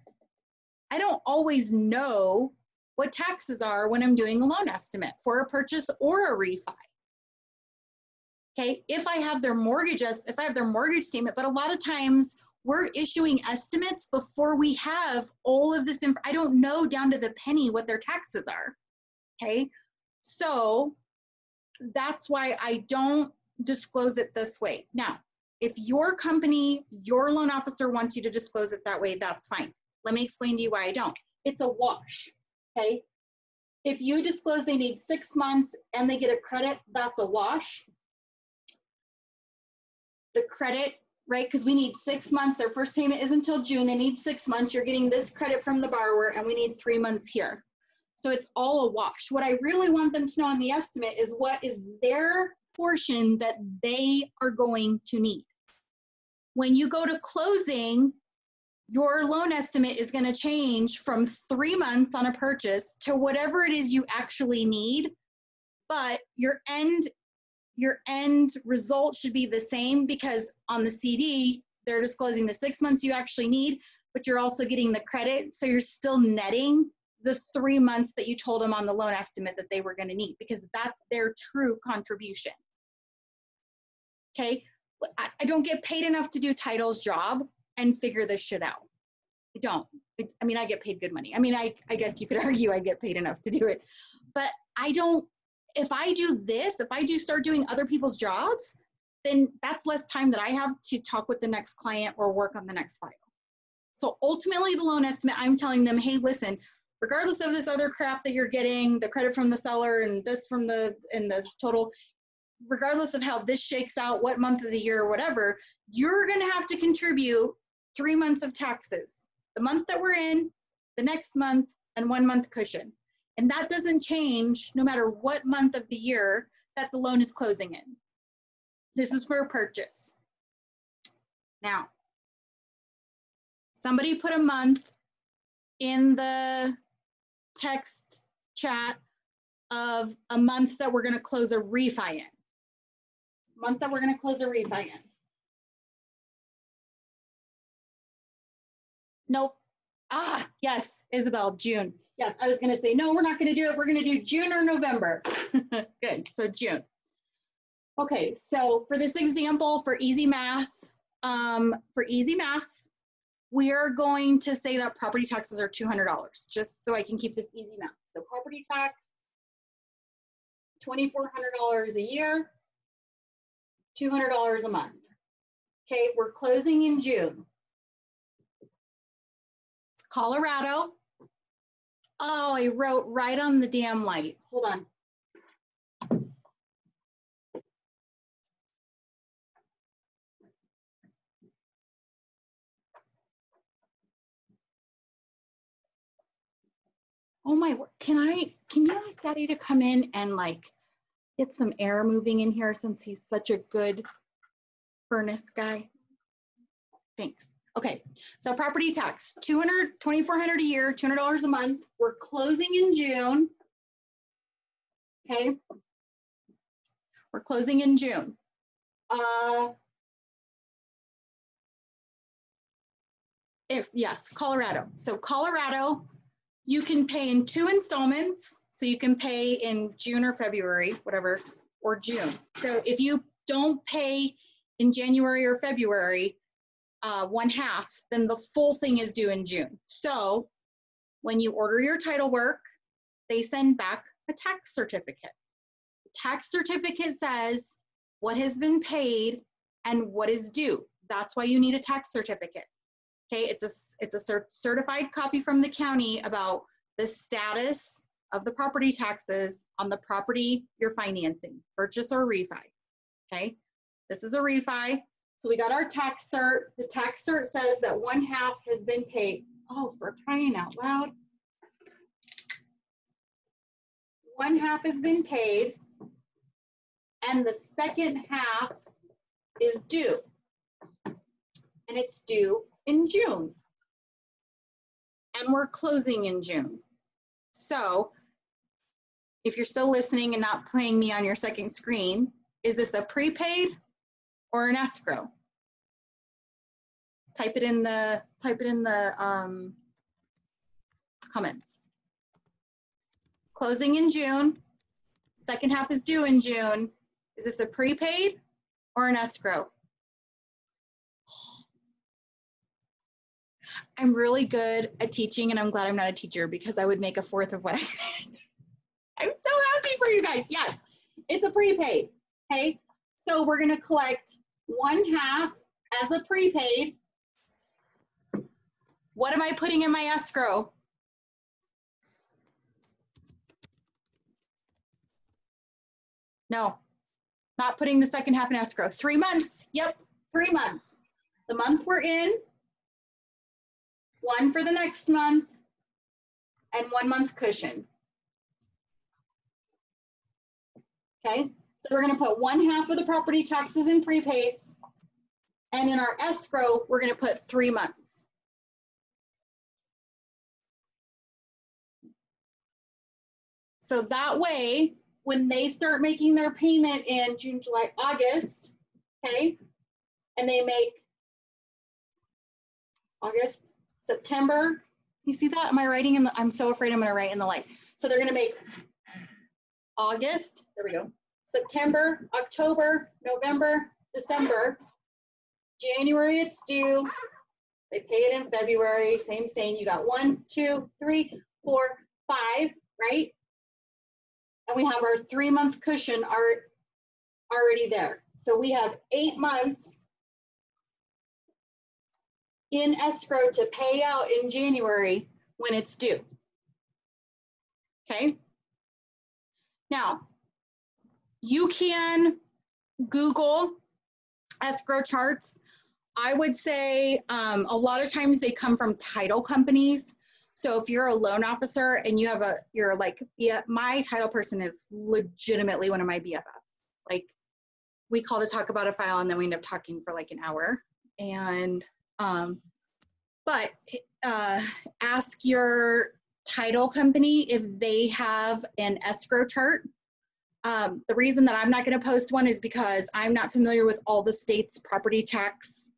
what taxes are when I'm doing a loan estimate for a purchase or a refi. Okay, if I have their mortgage statement, but a lot of times we're issuing estimates before we have all of this. I don't know down to the penny what their taxes are. Okay, so that's why I don't disclose it this way. Now, if your company, your loan officer wants you to disclose it that way, that's fine. Let me explain to you why I don't. It's a wash, okay? If you disclose they need 6 months and they get a credit, that's a wash. The credit, right, because we need 6 months, their first payment isn't until June, they need 6 months, you're getting this credit from the borrower and we need 3 months here. So it's all a wash. What I really want them to know on the estimate is what is their portion that they are going to need. When you go to closing, your loan estimate is going to change from 3 months on a purchase to whatever it is you actually need, but your end result should be the same because on the CD, they're disclosing the 6 months you actually need, but you're also getting the credit. So you're still netting the 3 months that you told them on the loan estimate that they were going to need because that's their true contribution. Okay, I don't get paid enough to do title's job and figure this shit out. I don't. I mean, I get paid good money. I mean, I guess you could argue I get paid enough to do it, but I don't. If I do this, if I do start doing other people's jobs, then that's less time that I have to talk with the next client or work on the next file. So ultimately the loan estimate, I'm telling them, hey, listen, regardless of this other crap that you're getting, the credit from the seller and this from the total, regardless of how this shakes out, what month of the year or whatever, you're going to have to contribute 3 months of taxes. The month that we're in, the next month, and 1 month cushion. And that doesn't change no matter what month of the year that the loan is closing in. This is for a purchase. Now, somebody put a month in the text chat of a month that we're going to close a refi in. Month that we're going to close a refi in. Nope. Ah, yes, Isabel, June. Yes, I was going to say, no, we're not going to do it. We're going to do June or November. Good, so June. Okay, so for this example, for easy math, we are going to say that property taxes are $200, just so I can keep this easy math. So property tax, $2,400 a year, $200 a month. Okay, we're closing in June. It's Colorado. Oh, I wrote right on the damn light. Hold on. Oh my, can you ask Daddy to come in and like get some air moving in here since he's such a good furnace guy? Thanks. Okay, so property tax, $2,400 a year, $200 a month. We're closing in June. Okay, we're closing in June. Yes, Colorado. So Colorado, you can pay in 2 installments. So you can pay in June or February, whatever, or June. So if you don't pay in January or February, 1/2, then the full thing is due in June. So when you order your title work, they send back a tax certificate. The tax certificate says what has been paid and what is due. That's why you need a tax certificate. Okay, it's a certified copy from the county about the status of the property taxes on the property you're financing, purchase or refi. Okay, this is a refi. So we got our tax cert. The tax cert says that 1/2 has been paid. Oh, for crying out loud. 1/2 has been paid, and the second half is due. and it's due in June. And we're closing in June. So if you're still listening and not playing me on your second screen, is this a prepaid or an escrow? Type it in the comments. Closing in June, second half is due in June. Is this a prepaid or an escrow? I'm really good at teaching, and I'm glad I'm not a teacher because I would make a fourth of what I made. I'm so happy for you guys. Yes, it's a prepaid, okay? So we're gonna collect 1/2 as a prepaid. What am I putting in my escrow? No, not putting the second half in escrow. 3 months, yep, 3 months. The month we're in, 1 for the next month, and 1 month cushion. Okay, so we're gonna put 1/2 of the property taxes in prepaids, and in our escrow, we're gonna put 3 months. So that way, when they start making their payment in June, July, August, okay, and they make August, September, you see that? Am I writing in the, I'm so afraid I'm gonna write in the light. So they're gonna make August, there we go, September, October, November, December, January it's due, they pay it in February, same, you got 1, 2, 3, 4, 5, right? And we have our 3 month cushion already there. So we have 8 months in escrow to pay out in January when it's due. Okay. Now, you can Google escrow charts. I would say a lot of times they come from title companies. So if you're a loan officer and you have you're like, yeah, my title person is legitimately one of my BFFs. Like, we call to talk about a file and then we end up talking for like an hour. And, but ask your title company if they have an escrow chart. The reason that I'm not going to post one is because I'm not familiar with all the state's property tax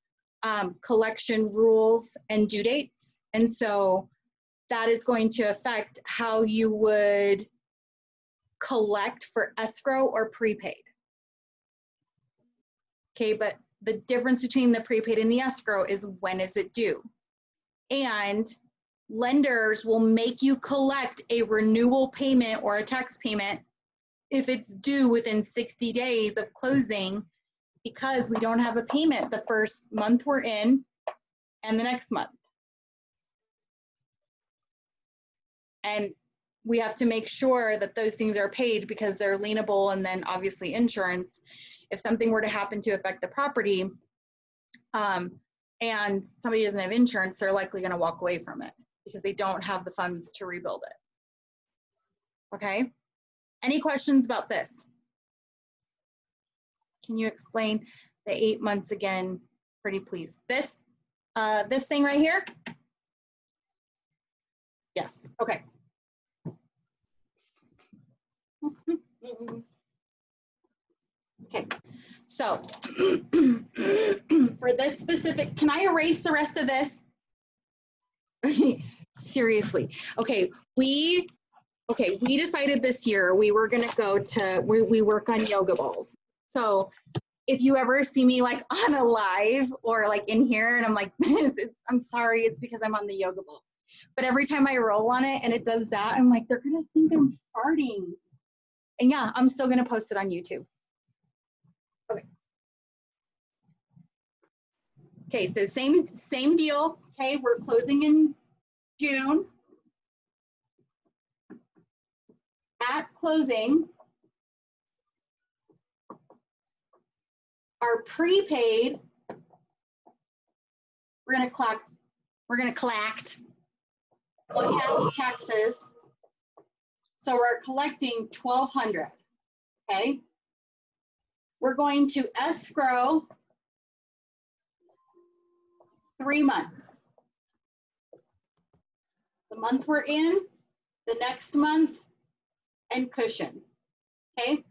collection rules and due dates. And so that is going to affect how you would collect for escrow or prepaid. Okay, but the difference between the prepaid and the escrow is when is it due? And lenders will make you collect a renewal payment or a tax payment if it's due within 60 days of closing, because we don't have a payment the first month we're in and the next month. And we have to make sure that those things are paid because they're lienable, and then obviously insurance. If something were to happen to affect the property and somebody doesn't have insurance, they're likely going to walk away from it because they don't have the funds to rebuild it. Okay? Any questions about this? Can you explain the 8 months again, pretty please? This thing right here? Yes, okay. Okay, so for this specific, can I erase the rest of this? Seriously, okay, we decided this year we were gonna go to, we work on yoga balls. So if you ever see me like on a live or like in here and I'm like this, I'm sorry, it's because I'm on the yoga ball. But every time I roll on it and it does that, I'm like, they're gonna think I'm farting. And yeah, I'm still gonna post it on YouTube. Okay. Okay, so same deal. Okay, we're closing in June. At closing, our prepaid, we're gonna collect 1/2 taxes. So we're collecting $1,200. Okay. We're going to escrow 3 months. The month we're in, the next month, and cushion, okay?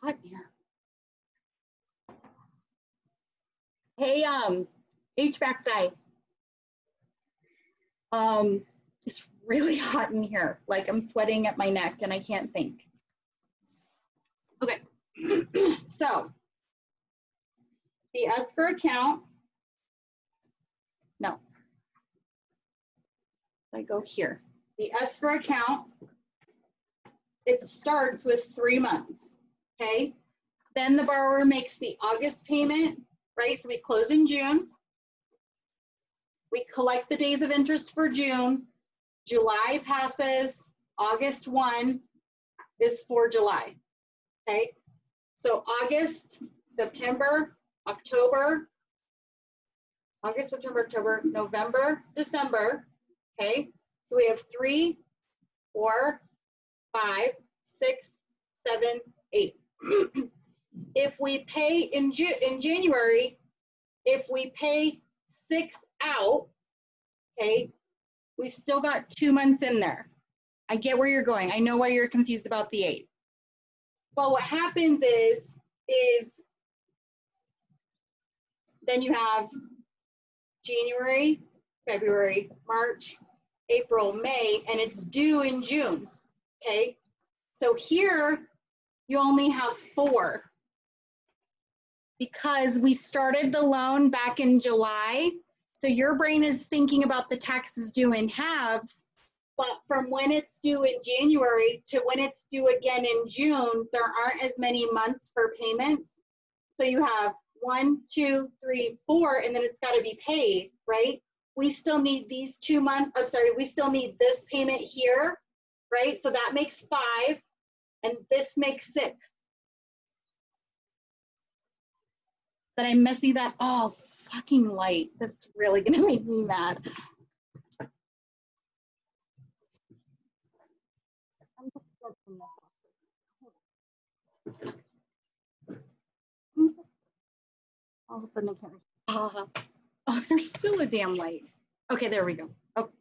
Hot here. Hey, HVAC guy. It's really hot in here. Like I'm sweating at my neck and I can't think. Okay, so the escrow account, no, I go here. The escrow account, it starts with 3 months, okay? Then the borrower makes the August payment, right? So we close in June. We collect the days of interest for June. July passes, August 1 is for July, okay? So August, September, October, August, September, October, November, December, okay? So we have 3, 4, 5, 6, 7, 8. If we pay in January, if we pay 6 out, okay, we've still got 2 months in there. I get where you're going. I know why you're confused about the 8. But what happens is then you have January, February, March, April, May, and it's due in June, okay? So here, you only have 4 because we started the loan back in July. So your brain is thinking about the taxes due in halves, but from when it's due in January to when it's due again in June, there aren't as many months for payments. So you have 1, 2, 3, 4, and then it's got to be paid, right? We still need these 2 months, I'm sorry, we still need this payment here, right? So that makes 5, and this makes 6. That I'm messy that, oh, fucking light. That's really gonna make me mad. I'm just sketching this. All of a sudden I can't. Oh, there's still a damn light. Okay, there we go. Oh.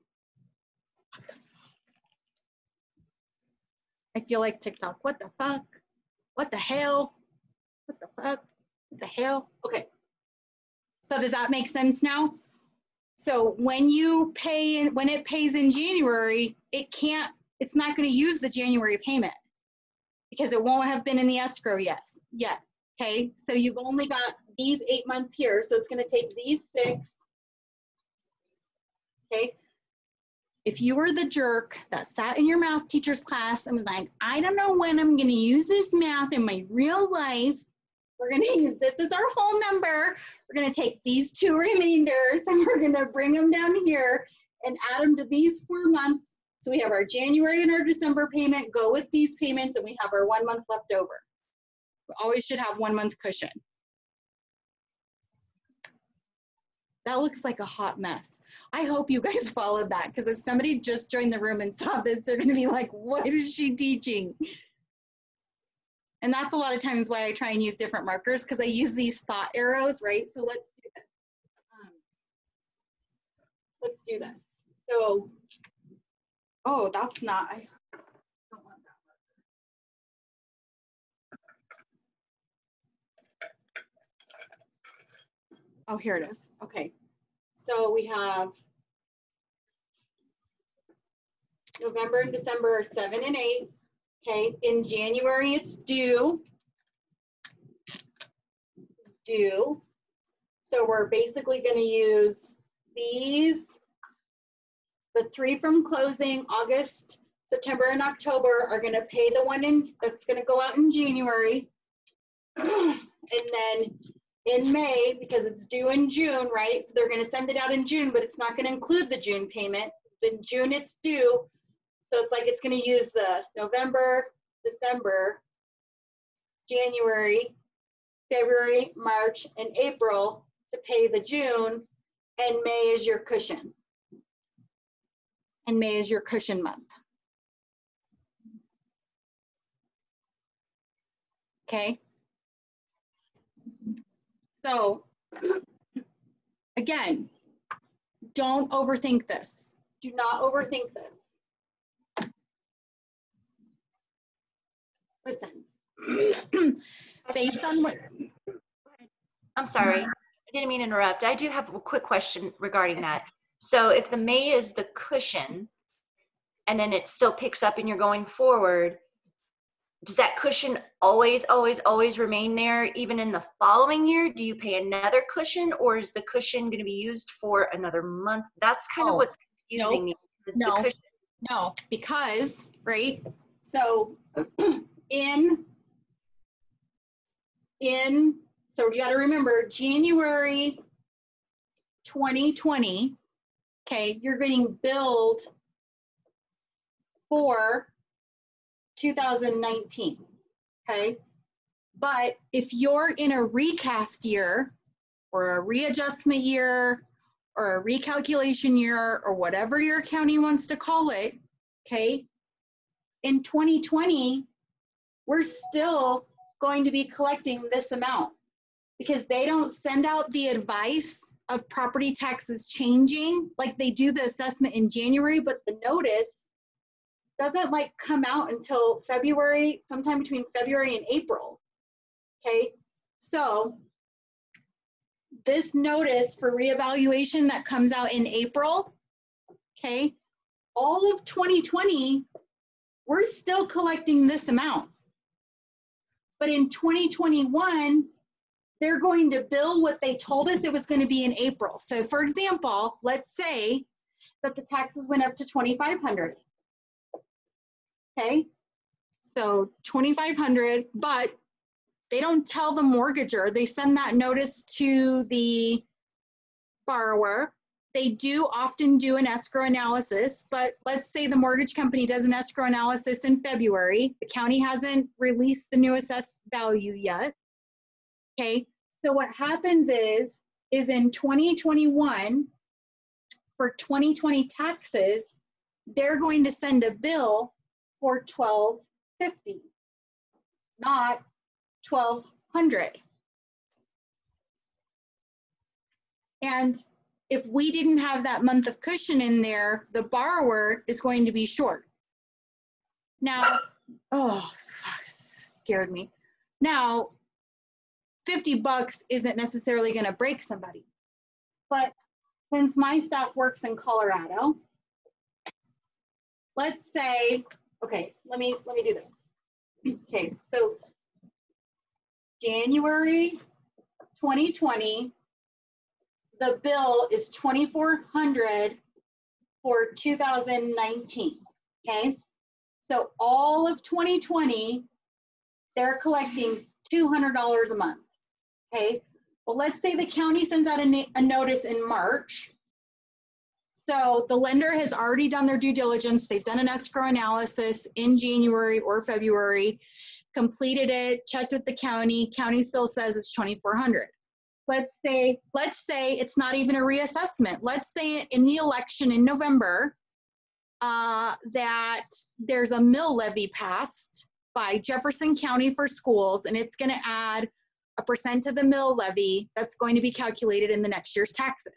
I feel like TikTok. What the fuck? What the hell? What the fuck? What the hell? Okay. So does that make sense now? So when you pay, when it pays in January, it's not going to use the January payment because it won't have been in the escrow yet. Okay, so you've only got these 8 months here, so it's going to take these 6. Okay, if you were the jerk that sat in your math teacher's class and was like, I don't know when I'm going to use this math in my real life, we're going to use this as our whole number. We're going to take these 2 remainders and we're going to bring them down here and add them to these 4 months. So we have our January and our December payment go with these payments, and we have our 1 month left over. We always should have 1 month cushion. That looks like a hot mess. I hope you guys followed that, because if somebody just joined the room and saw this, they're going to be like, what is she teaching? And that's a lot of times why I try and use different markers, because I use these thought arrows, right? So let's do this. Let's do this. So, oh, that's not, I don't want that marker. Oh, here it is. Okay. So we have November and December are 7 and 8. Okay. In January, it's due. It's due. So we're basically going to use these. The 3 from closing, August, September, and October are going to pay the one in that's going to go out in January. And then in May, because it's due in June, right? So they're going to send it out in June, but it's not going to include the June payment. In June, it's due. So it's like it's going to use the November, December, January, February, March, and April to pay the June, and May is your cushion. And May is your cushion month. Okay. So again, don't overthink this. Do not overthink this. Listen, based on what, I'm sorry, I didn't mean to interrupt. I do have a quick question regarding that. So if the May is the cushion and then it still picks up and you're going forward, does that cushion always remain there even in the following year? Do you pay another cushion, or is the cushion going to be used for another month? That's kind of what's confusing me. Is the cushion. No, because, right? So in so you got to remember January 2020, okay, you're getting billed for 2019, okay? But if you're in a recast year or a readjustment year or a recalculation year or whatever your county wants to call it, okay, in 2020, we're still going to be collecting this amount because they don't send out the advice of property taxes changing like they do the assessment in January, but the notice doesn't like come out until February, sometime between February and April, okay? So this notice for reevaluation that comes out in April, okay, all of 2020, we're still collecting this amount. But in 2021, they're going to bill what they told us it was going to be in April. So for example, let's say that the taxes went up to $2,500. Okay, so $2,500, but they don't tell the mortgager. They send that notice to the borrower. They do often do an escrow analysis, but let's say the mortgage company does an escrow analysis in February. The county hasn't released the new assessed value yet. Okay, so what happens is in 2021, for 2020 taxes, they're going to send a bill for $1,250, not $1,200. And if we didn't have that month of cushion in there, the borrower is going to be short. Now, oh, fuck, scared me. Now, $50 isn't necessarily going to break somebody. But since my staff works in Colorado, let's say, okay, let me do this. Okay, so January 2020, the bill is $2,400 for 2019, okay? So all of 2020, they're collecting $200 a month, okay? Well, let's say the county sends out a notice in March. So the lender has already done their due diligence. They've done an escrow analysis in January or February, completed it, checked with the county. County still says it's $2,400. Let's say it's not even a reassessment. Let's say in the election in November that there's a mill levy passed by Jefferson County for schools, and it's going to add a % to the mill levy that's going to be calculated in the next year's taxes,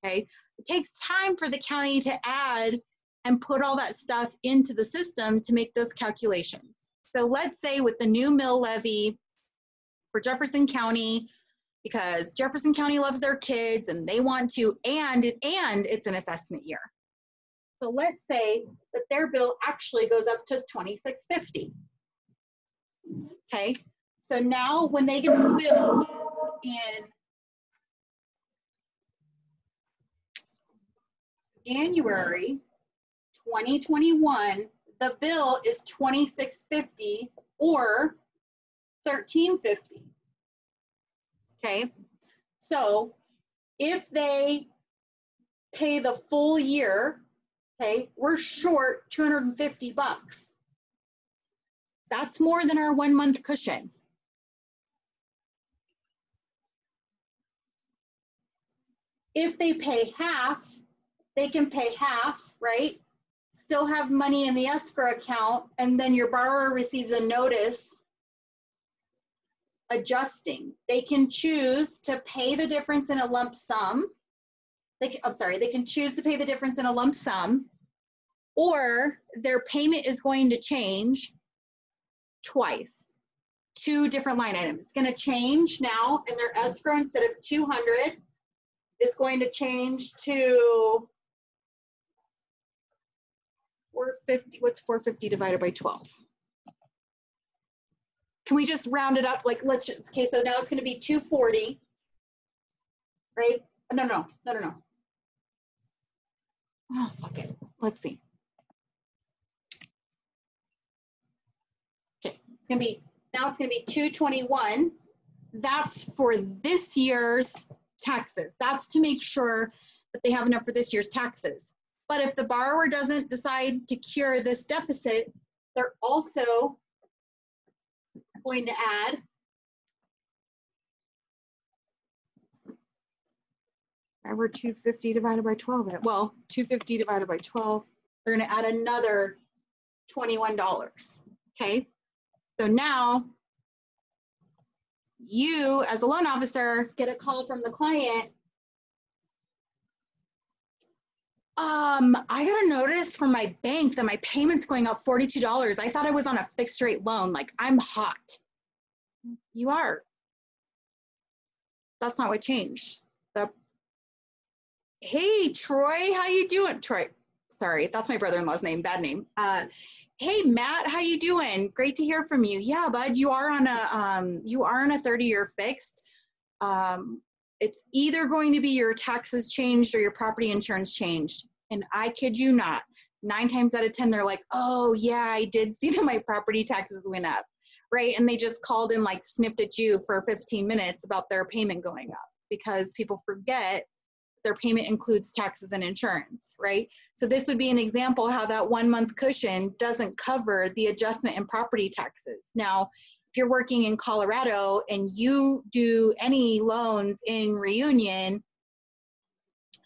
okay? It takes time for the county to add and put all that stuff into the system to make those calculations. So let's say with the new mill levy for Jefferson County, because Jefferson County loves their kids and they want to, and it's an assessment year. So let's say that their bill actually goes up to $2,650. Okay, so now when they get the bill in January 2021, the bill is $2,650 or $1,350. Okay, so if they pay the full year, okay, we're short $250. That's more than our 1 month cushion. If they pay half, they can pay half, right? Still have money in the escrow account, and then your borrower receives a notice adjusting. They can choose to pay the difference in a lump sum. They can choose to pay the difference in a lump sum, or their payment is going to change twice. 2 different line items. It's going to change now in their escrow. Instead of 200, it's going to change to 450. What's 450 divided by 12? Can we just round it up? Like, let's just, okay, so now it's going to be 240, right? No. Oh, fuck it. Let's see. Okay, it's going to be, now it's going to be 221. That's for this year's taxes. That's to make sure that they have enough for this year's taxes. But if the borrower doesn't decide to cure this deficit, they're also going to add whatever 250 divided by 12 is. Well, 250 divided by 12, they're going to add another $21. Okay, so now you, as a loan officer, get a call from the client. I got a notice from my bank that my payment's going up $42. I thought I was on a fixed rate loan. Like, I'm hot. You are. That's not what changed. Hey, Troy, how you doing? Troy, sorry, that's my brother-in-law's name, bad name. Hey, Matt, how you doing? Great to hear from you. Yeah, bud, you are on a 30-year fixed. It's either going to be your taxes changed or your property insurance changed. And I kid you not, 9 times out of 10, they're like, oh yeah, I did see that my property taxes went up, right? And they just called and like snipped at you for 15 minutes about their payment going up, because people forget their payment includes taxes and insurance, right? So this would be an example how that 1 month cushion doesn't cover the adjustment in property taxes. Now, if you're working in Colorado and you do any loans in Reunion,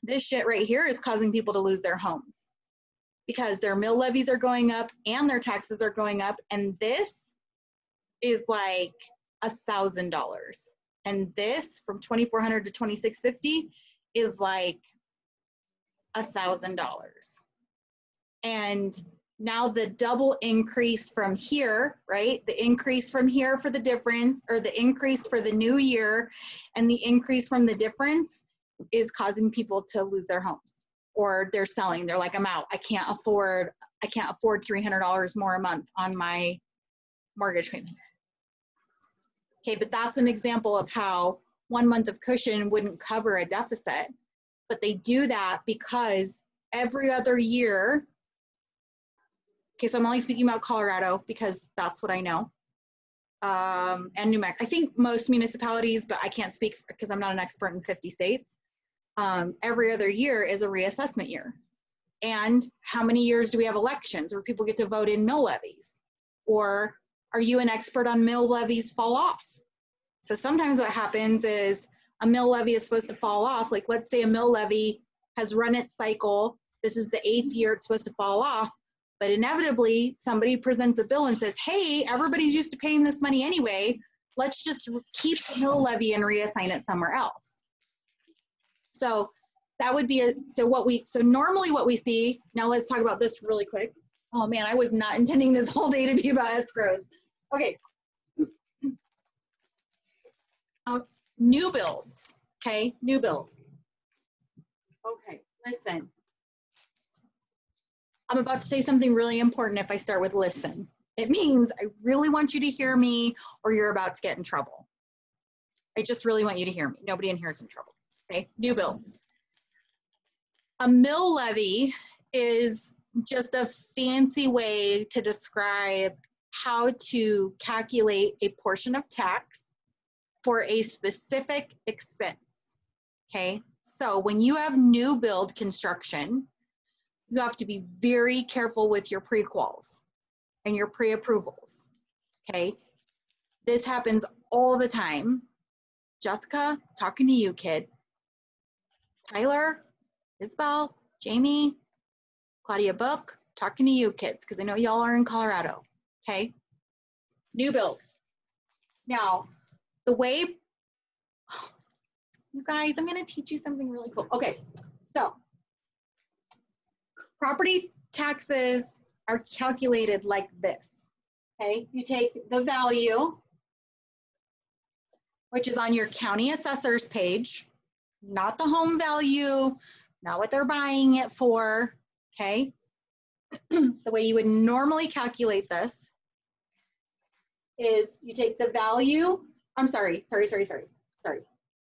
this shit right here is causing people to lose their homes because their mill levies are going up and their taxes are going up. And this is like $1,000. And this from $2,400 to $2,650 is like $1,000. And now the double increase from here, right? The increase from here for the difference, or the increase for the new year, and the increase from the difference is causing people to lose their homes, or they're selling. They're like, I'm out. I can't afford $300 more a month on my mortgage payment. Okay, but that's an example of how 1 month of cushion wouldn't cover a deficit, but they do that because every other year. Okay, so I'm only speaking about Colorado because that's what I know. And New Mexico. I think most municipalities, but I can't speak because I'm not an expert in 50 states. Every other year is a reassessment year. And how many years do we have elections where people get to vote in mill levies? Or are you an expert on mill levies fall off? So sometimes what happens is a mill levy is supposed to fall off. Like, let's say a mill levy has run its cycle. This is the 8th year it's supposed to fall off. But inevitably, somebody presents a bill and says, hey, everybody's used to paying this money anyway. Let's just keep the mill levy and reassign it somewhere else. So that would be so normally what we see, now let's talk about this really quick. Oh man, I was not intending this whole day to be about escrows. Okay. New builds, okay, new build. Okay, listen. I'm about to say something really important if I start with listen. It means I really want you to hear me or you're about to get in trouble. I just really want you to hear me. Nobody in here is in trouble, okay? New builds. A mill levy is just a fancy way to describe how to calculate a portion of tax for a specific expense, okay? So when you have new build construction, you have to be very careful with your pre-quals and your pre-approvals, okay? This happens all the time. Jessica, talking to you, kid. Tyler, Isabel, Jamie, Claudia Book, talking to you, kids, because I know y'all are in Colorado, okay? New build. Now, The way, you guys, I'm going to teach you something really cool. Okay, so property taxes are calculated like this. Okay, you take the value, which is on your county assessor's page, not the home value, not what they're buying it for, okay? The way you would normally calculate this is you take the value, I'm sorry.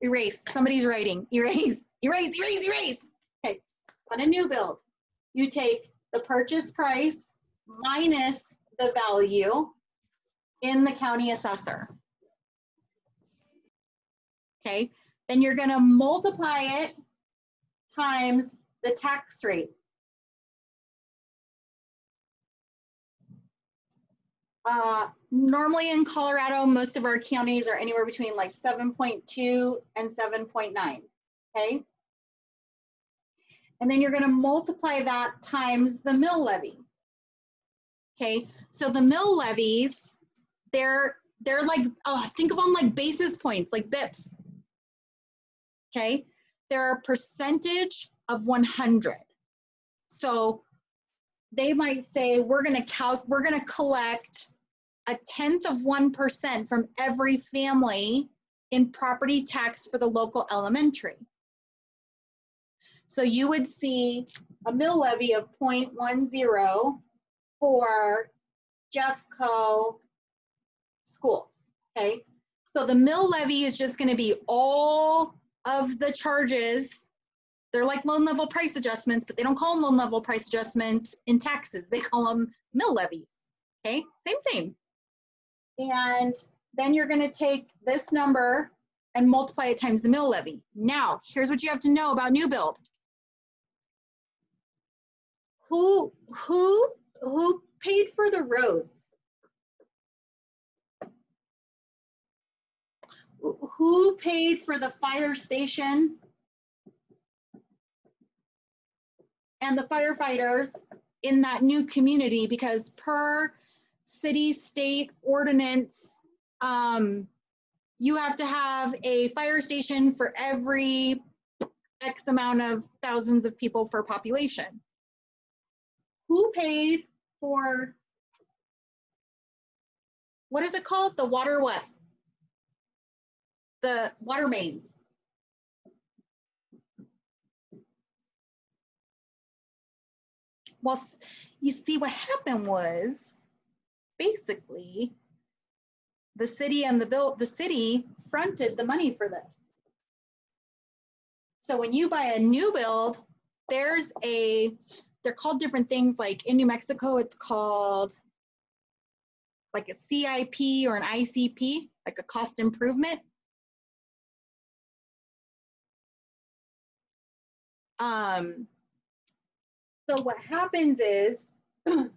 Erase, somebody's writing, erase. Okay, on a new build, you take the purchase price minus the value in the county assessor. Okay, then you're gonna multiply it times the tax rate. Normally in Colorado, most of our counties are anywhere between like 7.2 and 7.9, okay? And then you're gonna multiply that times the mill levy. Okay, so the mill levies, they're like, think of them like basis points, like BIPs. Okay, they're a percentage of 100. So they might say, we're gonna collect 0.1% from every family in property tax for the local elementary. So you would see a mill levy of 0.10 for Jeffco schools, okay? So the mill levy is just gonna be all of the charges. They're like loan level price adjustments, but they don't call them loan level price adjustments in taxes. They call them mill levies, okay? Same. And then you're gonna take this number and multiply it times the mill levy. Now, here's what you have to know about new build. Who paid for the roads? Who paid for the fire station and the firefighters in that new community? Because per city state ordinance, you have to have a fire station for every X amount of thousands of people for population. Who paid for, what is it called? The water what? The water mains. Well, you see what happened was basically the city and the city fronted the money for this. So when you buy a new build, they're called different things. Like in New Mexico, it's called like a CIP or an ICP, like a cost improvement. So what happens is the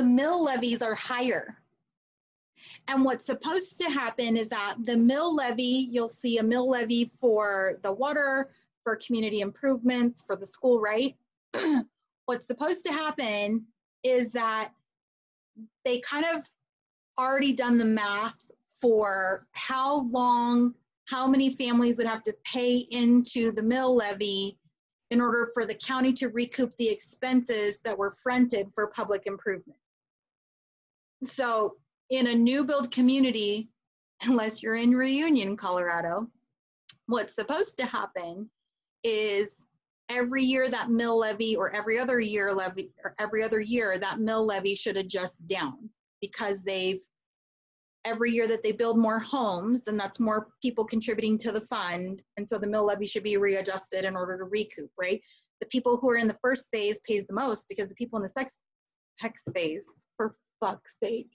mill levies are higher. And what's supposed to happen is that the mill levy, you'll see a mill levy for the water, for community improvements, for the school, right? What's supposed to happen is that they kind of already done the math for how long, how many families would have to pay into the mill levy in order for the county to recoup the expenses that were fronted for public improvement. So in a new build community, unless you're in Reunion, Colorado, what's supposed to happen is every year that mill levy or every other year that mill levy should adjust down, because every year that they build more homes, then that's more people contributing to the fund. And so the mill levy should be readjusted in order to recoup, right? The people who are in the first phase pays the most, because the people in the second phase, for fuck's sake.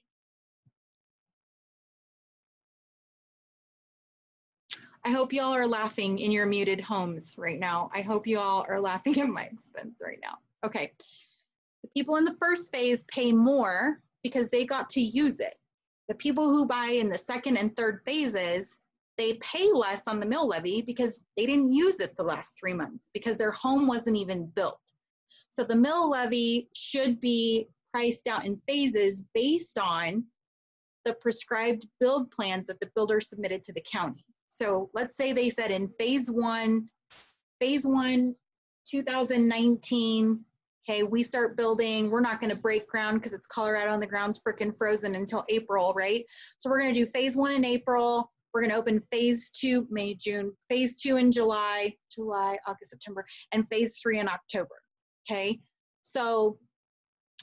I hope y'all are laughing in your muted homes right now. I hope you all are laughing at my expense right now. Okay, the people in the first phase pay more because they got to use it. The people who buy in the second and third phases, they pay less on the mill levy because they didn't use it the last 3 months, because their home wasn't even built. So the mill levy should be priced out in phases based on the prescribed build plans that the builder submitted to the county. So let's say they said in phase one, 2019, okay, we start building, we're not gonna break ground because it's Colorado and the ground's freaking frozen until April, right? So we're gonna do phase one in April, we're gonna open phase two, May, June, phase two in July, August, September, and phase three in October, okay? So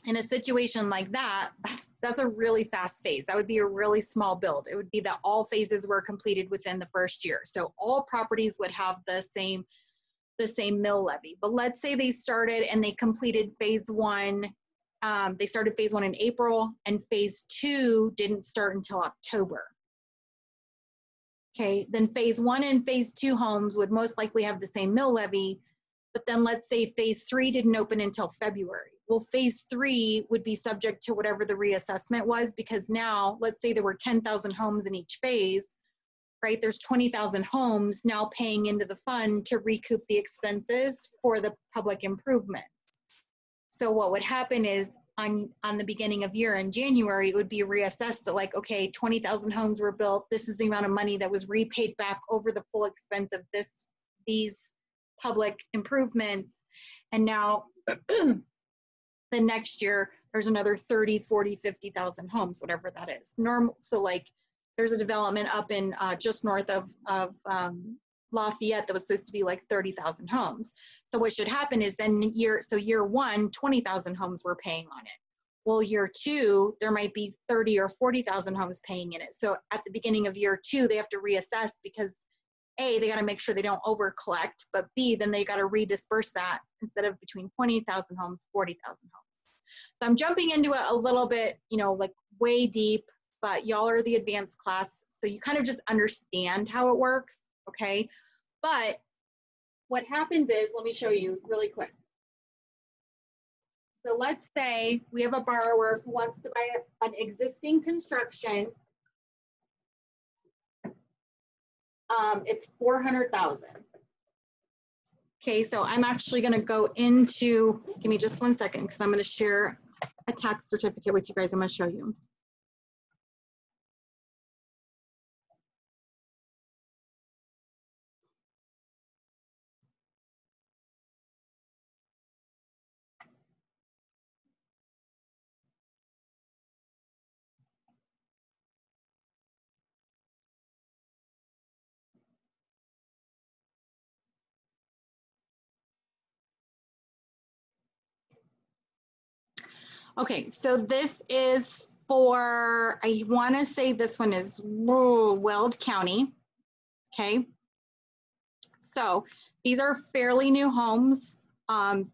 in a situation like that, that's a really fast phase. That would be a really small build. It would be that all phases were completed within the first year. So all properties would have the same mill levy. But let's say they started and they completed phase one. They started phase one in April and phase two didn't start until October. Okay, then phase one and phase two homes would most likely have the same mill levy. But then let's say phase three didn't open until February. Well, phase three would be subject to whatever the reassessment was, because now let's say there were 10,000 homes in each phase, right? There's 20,000 homes now paying into the fund to recoup the expenses for the public improvements. So what would happen is on the beginning of year in January, it would be reassessed that like, okay, 20,000 homes were built. This is the amount of money that was repaid back over the full expense of these public improvements. And now the next year, there's another 30, 40, 50,000 homes, whatever that is. So like there's a development up in just north of Lafayette that was supposed to be like 30,000 homes. So what should happen is then year one, 20,000 homes were paying on it. Well, year two, there might be 30 or 40,000 homes paying in it. So at the beginning of year two, they have to reassess because A, they got to make sure they don't over collect, but B, then they got to redisperse that instead of between 20,000 homes, 40,000 homes. So I'm jumping into it a little bit, you know, like way deep, but y'all are the advanced class. So you kind of just understand how it works, okay? But what happens is, let me show you really quick. So let's say we have a borrower who wants to buy an existing construction. It's 400,000. Okay, so I'm actually gonna go into, give me just 1 second because I'm gonna share a tax certificate with you guys. I'm gonna show you. Okay, so this is for, I want to say this one is Weld County. Okay, so these are fairly new homes.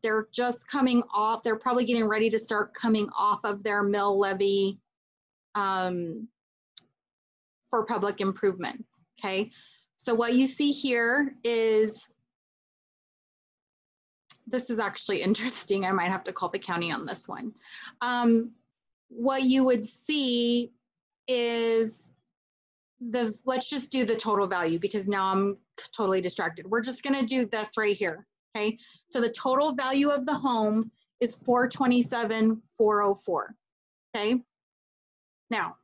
They're just coming off, they're probably getting ready to start coming off of their mill levy for public improvements. Okay, so what you see here is, this is actually interesting. I might have to call the county on this one. What you would see is let's just do the total value because now I'm totally distracted. We're just gonna do this right here, okay? So the total value of the home is $427,404, okay? Now,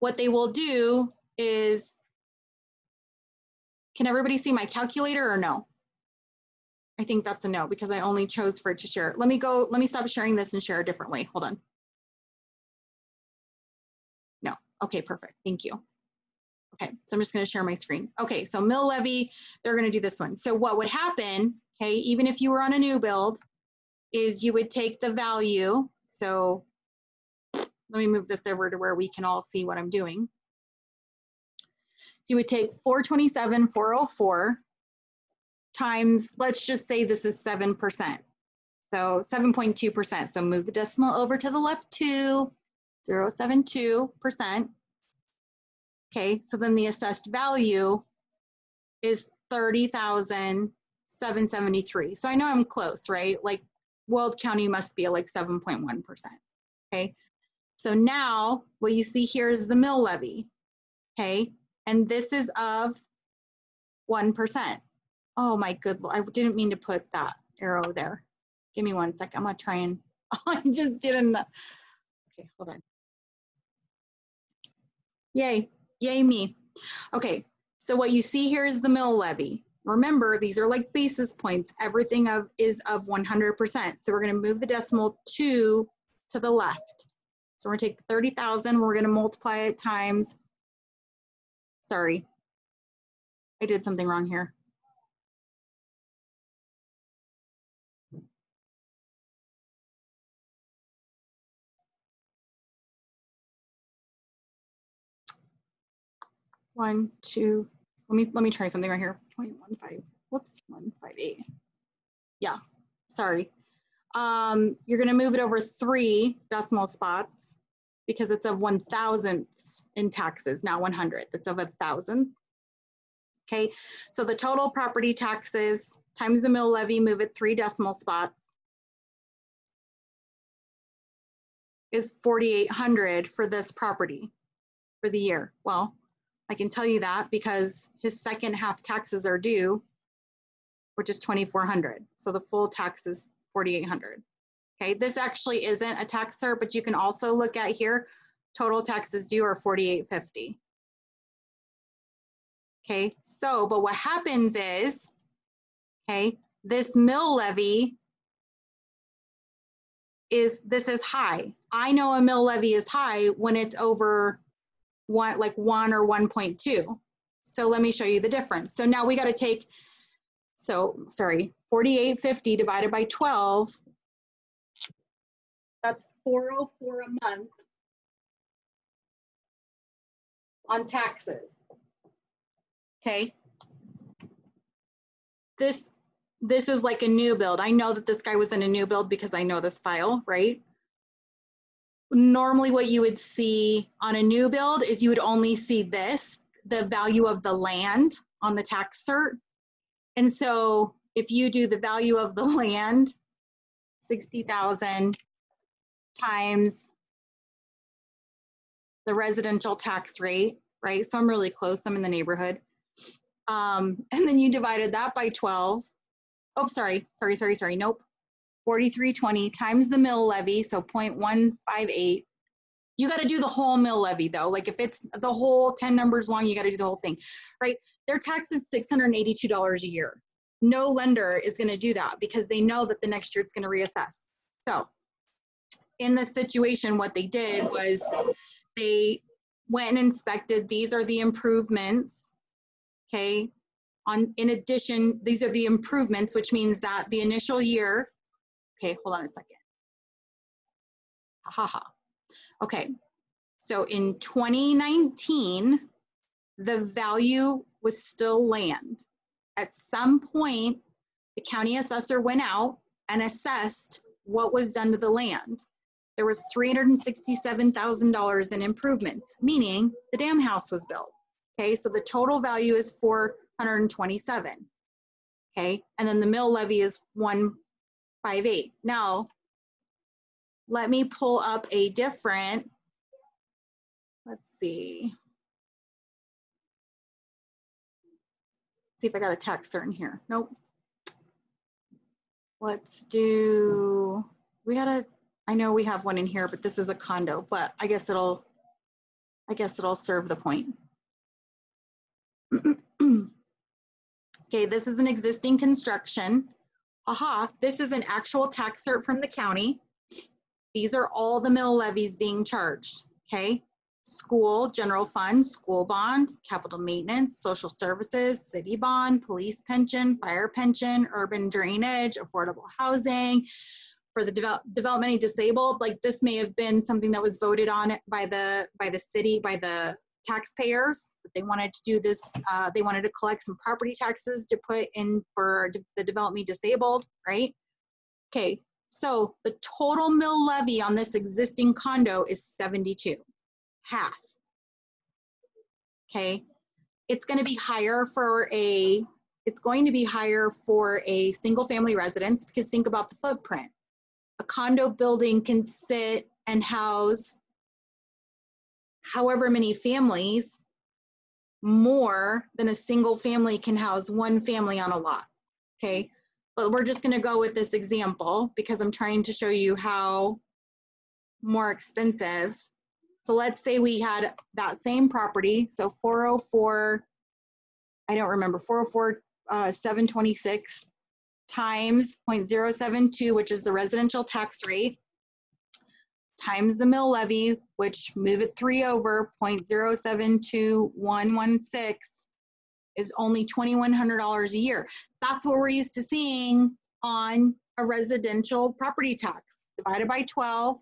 what they will do is, can everybody see my calculator or no? I think that's a no because I only chose for it to share. Let me stop sharing this and share a different way. Hold on. No, okay, perfect, thank you. Okay, so I'm just gonna share my screen. Okay, so mill levy, they're gonna do this one. So what would happen, okay, even if you were on a new build, is you would take the value. So let me move this over to where we can all see what I'm doing. So you would take 427,404 times, let's just say this is 7%. So 7.2%. So move the decimal over to the left 0.72%. Okay, so then the assessed value is $30,773. So I know I'm close, right? Like Weld County must be like 7.1%. Okay, so now what you see here is the mill levy. Okay, and this is of 1%. Oh my good Lord, I didn't mean to put that arrow there. Give me 1 second. I'm gonna try and, I just didn't. Okay, hold on. Yay, yay me. Okay, so what you see here is the mill levy. Remember, these are like basis points. Everything is of 100%. So we're gonna move the decimal 2 to the left. So we're gonna take 30,000, we're gonna multiply it times, sorry, I did something wrong here. One, two, let me try something right here. 0.15, whoops, 158. Yeah, sorry. You're gonna move it over 3 decimal spots because it's of 1,000ths in taxes, not 100. It's of 1,000. Okay, so the total property taxes times the mill levy, move it 3 decimal spots, is 4,800 for this property for the year. Well, I can tell you that because his second half taxes are due, which is 2,400. So the full tax is 4,800. Okay, this actually isn't a tax cert, but you can also look at here, total taxes due are 4,850. Okay, so, but what happens is, okay, this mill levy this is high. I know a mill levy is high when it's over like 1 or 1.2. So let me show you the difference. So now we got to take, so sorry, 4,850 divided by 12, that's 404 a month on taxes. Okay. This is like a new build. I know that this guy was in a new build because I know this file, right? Normally what you would see on a new build is you would only see this, the value of the land on the tax cert. And so if you do the value of the land, 60,000 times the residential tax rate, right? So I'm really close, I'm in the neighborhood. And then you divided that by 12. Oh, sorry, nope. 4,320 times the mill levy, so 0.158. You got to do the whole mill levy though. Like if it's the whole 10 numbers long, you got to do the whole thing, right? Their tax is $682 a year. No lender is going to do that because they know that the next year it's going to reassess. So in this situation, what they did was they went and inspected, these are the improvements, okay? In addition, these are the improvements, which means that the initial year, okay, hold on a second. Okay, so in 2019, the value was still land. At some point, the county assessor went out and assessed what was done to the land. There was $367,000 in improvements, meaning the dam house was built. Okay, so the total value is 427. Okay, and then the mill levy is 158. Now, let me pull up a different, let's see if I got a tax cert in here. Nope. Let's do, I know we have one in here, but this is a condo, but I guess it'll serve the point. Okay, this is an existing construction. This is an actual tax cert from the county. These are all the mill levies being charged, okay? School, general fund, school bond, capital maintenance, social services, city bond, police pension, fire pension, urban drainage, affordable housing, for the developmentally disabled. Like this may have been something that was voted on by the city, by the taxpayers. They wanted to do this, they wanted to collect some property taxes to put in for the developmentally disabled, right? Okay, so the total mill levy on this existing condo is 72, half. Okay, it's going to be higher for a single family residence because think about the footprint. A condo building can sit and house however many families, more than a single family can house one family on a lot, okay? But we're just gonna go with this example because I'm trying to show you how more expensive So let's say we had that same property. So 404, I don't remember, 404, 726 times 0.072, which is the residential tax rate, times the mill levy, which move it 3 over, 0.072116 is only $2,100 a year. That's what we're used to seeing on a residential property tax. Divided by 12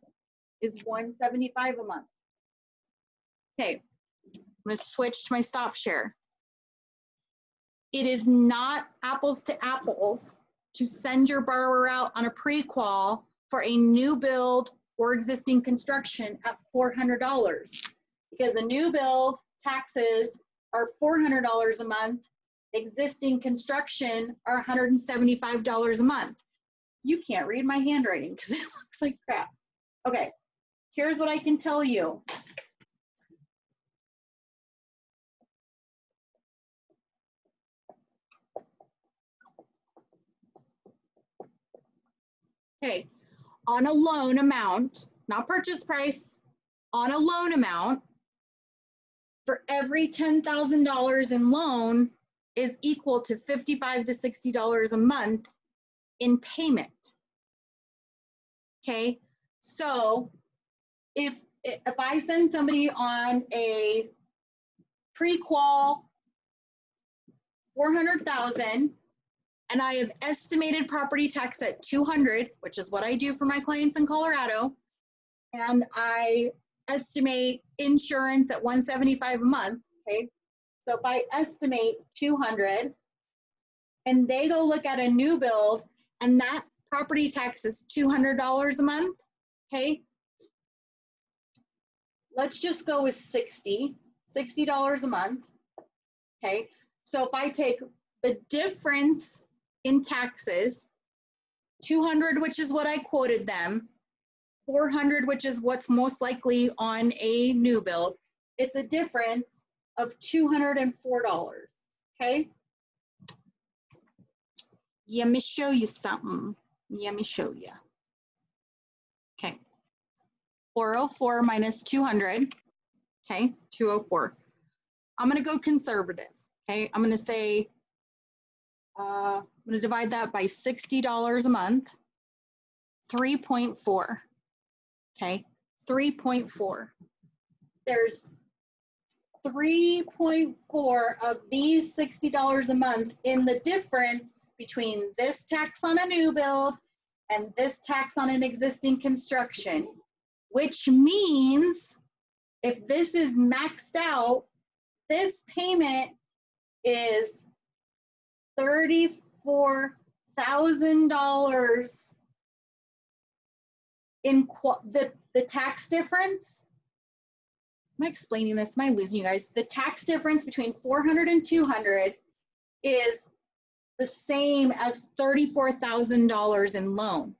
is $175 a month. Okay, I'm gonna switch to my stop share. It is not apples to apples to send your borrower out on a pre-qual for a new build or existing construction at $400, because a new build taxes are $400 a month, existing construction are $175 a month. You can't read my handwriting because it looks like crap. Okay, here's what I can tell you. Okay, on a loan amount, not purchase price, on a loan amount, for every $10,000 in loan is equal to $55 to $60 a month in payment. Okay, so if I send somebody on a pre-qual 400,000 and I have estimated property tax at 200, which is what I do for my clients in Colorado, and I estimate insurance at 175 a month, okay? So if I estimate 200 and they go look at a new build and that property tax is $200 a month, okay? Let's just go with $60 a month, okay? So if I take the difference in taxes, 200, which is what I quoted them, 400, which is what's most likely on a new build, it's a difference of $204, okay? Let me show you something. Let me show you. Okay, 404 minus 200, okay, 204. I'm gonna go conservative, okay? I'm gonna say, I'm gonna divide that by $60 a month, 3.4, okay, 3.4. There's 3.4 of these $60 a month in the difference between this tax on a new build and this tax on an existing construction, which means if this is maxed out, this payment is $34,000 in the tax difference. Am I explaining this? Am I losing you guys? The tax difference between 400 and 200 is the same as $34,000 in loan.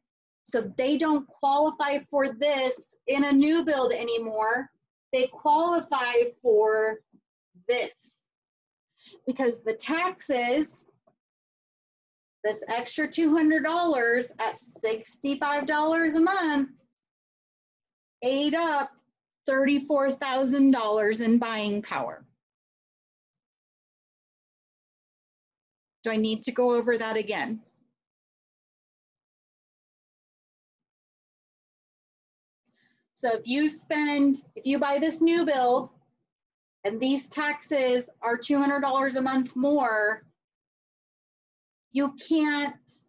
So they don't qualify for this in a new build anymore. They qualify for this because the taxes, this extra $200 at $65 a month, ate up $34,000 in buying power. Do I need to go over that again? So if you buy this new build and these taxes are $200 a month more, you can't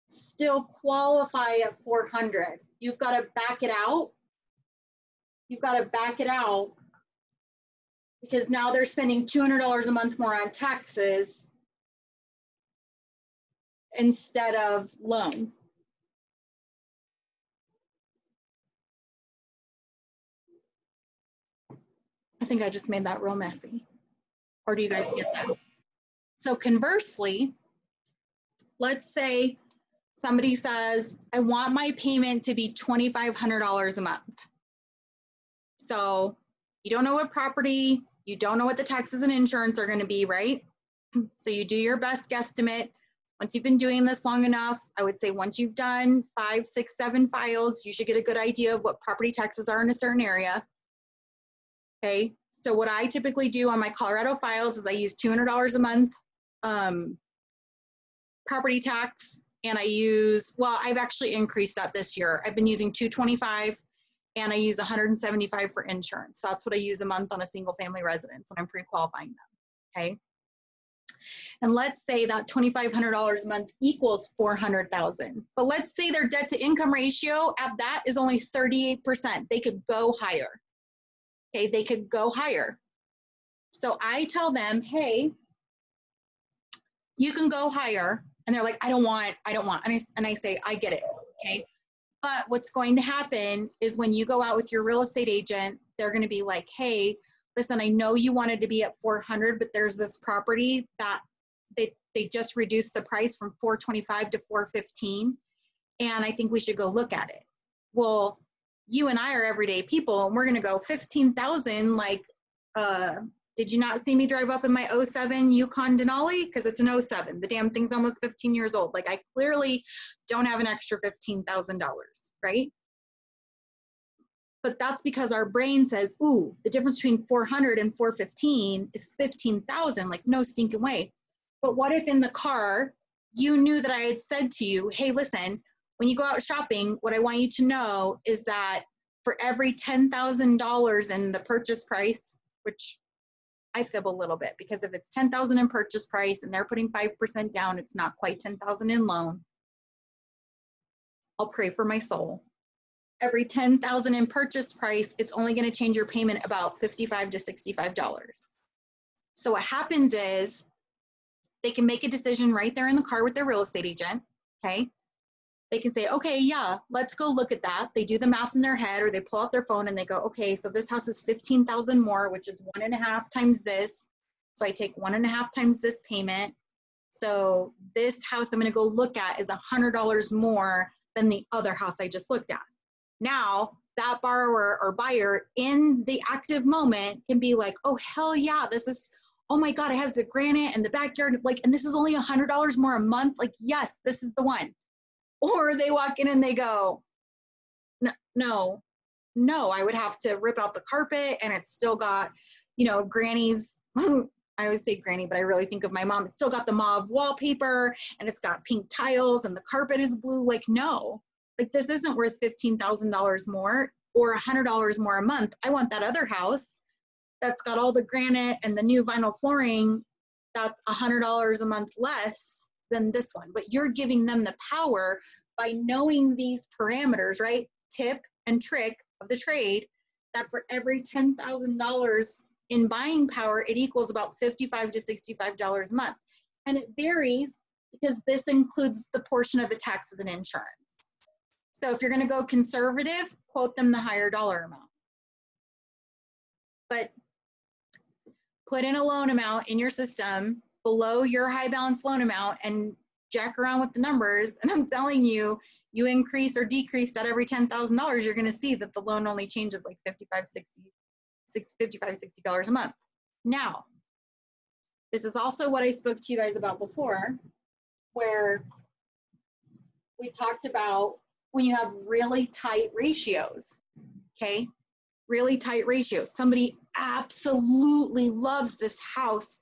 still qualify at 400. You've got to back it out. You've got to back it out because now they're spending $200 a month more on taxes instead of loan. I think I just made that real messy. Or do you guys get that? So conversely, let's say somebody says, I want my payment to be $2,500 a month. So you don't know what property, you don't know what the taxes and insurance are going to be, right? So you do your best guesstimate. Once you've been doing this long enough, I would say once you've done 5, 6, 7 files, you should get a good idea of what property taxes are in a certain area. Okay, so what I typically do on my Colorado files is I use $200 a month property tax, and I use, well, I've actually increased that this year. I've been using $225, and I use $175 for insurance. That's what I use a month on a single family residence when I'm pre-qualifying them, okay? And let's say that $2,500 a month equals $400,000. But let's say their debt to income ratio at that is only 38%. They could go higher. Okay, they could go higher. So I tell them, hey, you can go higher. And they're like, I don't want. And I say, I get it, okay? But what's going to happen is when you go out with your real estate agent, they're going to be like, hey, listen, I know you wanted to be at 400, but there's this property that they just reduced the price from 425 to 415, and I think we should go look at it. Well, you and I are everyday people, and we're going to go 15,000. Like, did you not see me drive up in my 07 Yukon Denali? Because it's an 07. The damn thing's almost 15 years old. Like, I clearly don't have an extra $15,000, right? But that's because our brain says, ooh, the difference between 400 and 415 is 15,000. Like, no stinking way. But what if in the car, you knew that I had said to you, hey, listen, when you go out shopping, what I want you to know is that for every $10,000 in the purchase price, which I fib a little bit, because if it's $10,000 in purchase price and they're putting 5% down, it's not quite $10,000 in loan. I'll pray for my soul. Every $10,000 in purchase price, it's only going to change your payment about $55 to $65. So what happens is they can make a decision right there in the car with their real estate agent, okay? They can say, okay, yeah, let's go look at that. They do the math in their head, or they pull out their phone and they go, okay, so this house is 15,000 more, which is 1.5 times this. So I take 1.5 times this payment. So this house I'm going to go look at is $100 more than the other house I just looked at. Now that borrower or buyer in the active moment can be like, oh, hell yeah, this is, oh my God, it has the granite and the backyard, like, and this is only $100 more a month. Like, yes, this is the one. Or they walk in and they go, no, I would have to rip out the carpet, and it's still got, you know, granny's, I always say granny, but I really think of my mom. It's still got the mauve wallpaper, and it's got pink tiles, and the carpet is blue. Like, no, like, this isn't worth $15,000 more or $100 more a month. I want that other house that's got all the granite and the new vinyl flooring that's $100 a month less than this one. But you're giving them the power by knowing these parameters, right? Tip and trick of the trade, that for every $10,000 in buying power, it equals about $55 to $65 a month. And it varies because this includes the portion of the taxes and insurance. So if you're going to go conservative, quote them the higher dollar amount. But put in a loan amount in your system below your high balance loan amount and jack around with the numbers. And I'm telling you, you increase or decrease that every $10,000, you're going to see that the loan only changes like $55, $60 a month. Now, this is also what I spoke to you guys about before, where we talked about when you have really tight ratios, okay? Really tight ratios. Somebody absolutely loves this house.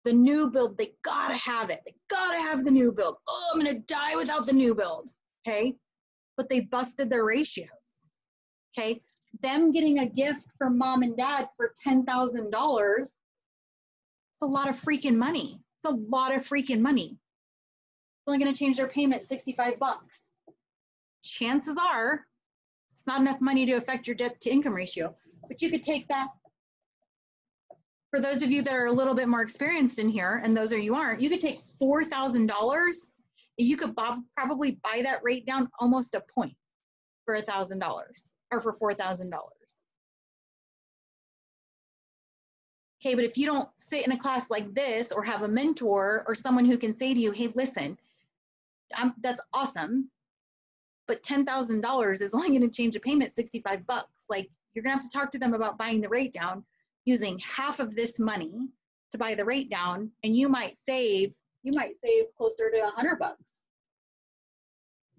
The new build, they gotta have it. They gotta have the new build. Oh, I'm gonna die without the new build, okay? But they busted their ratios, okay? Them getting a gift from mom and dad for $10,000, it's a lot of freaking money. It's a lot of freaking money. It's only gonna change their payment $65. Chances are, it's not enough money to affect your debt to income ratio, but you could take that. For those of you that are a little bit more experienced in here, and those of you aren't, you could take $4,000. You could probably buy that rate down almost a point for $1,000 or for $4,000. Okay, but if you don't sit in a class like this or have a mentor or someone who can say to you, hey, listen, that's awesome, but $10,000 is only going to change a payment $65. Like, you're going to have to talk to them about buying the rate down, using half of this money to buy the rate down, and you might save you might save closer to $100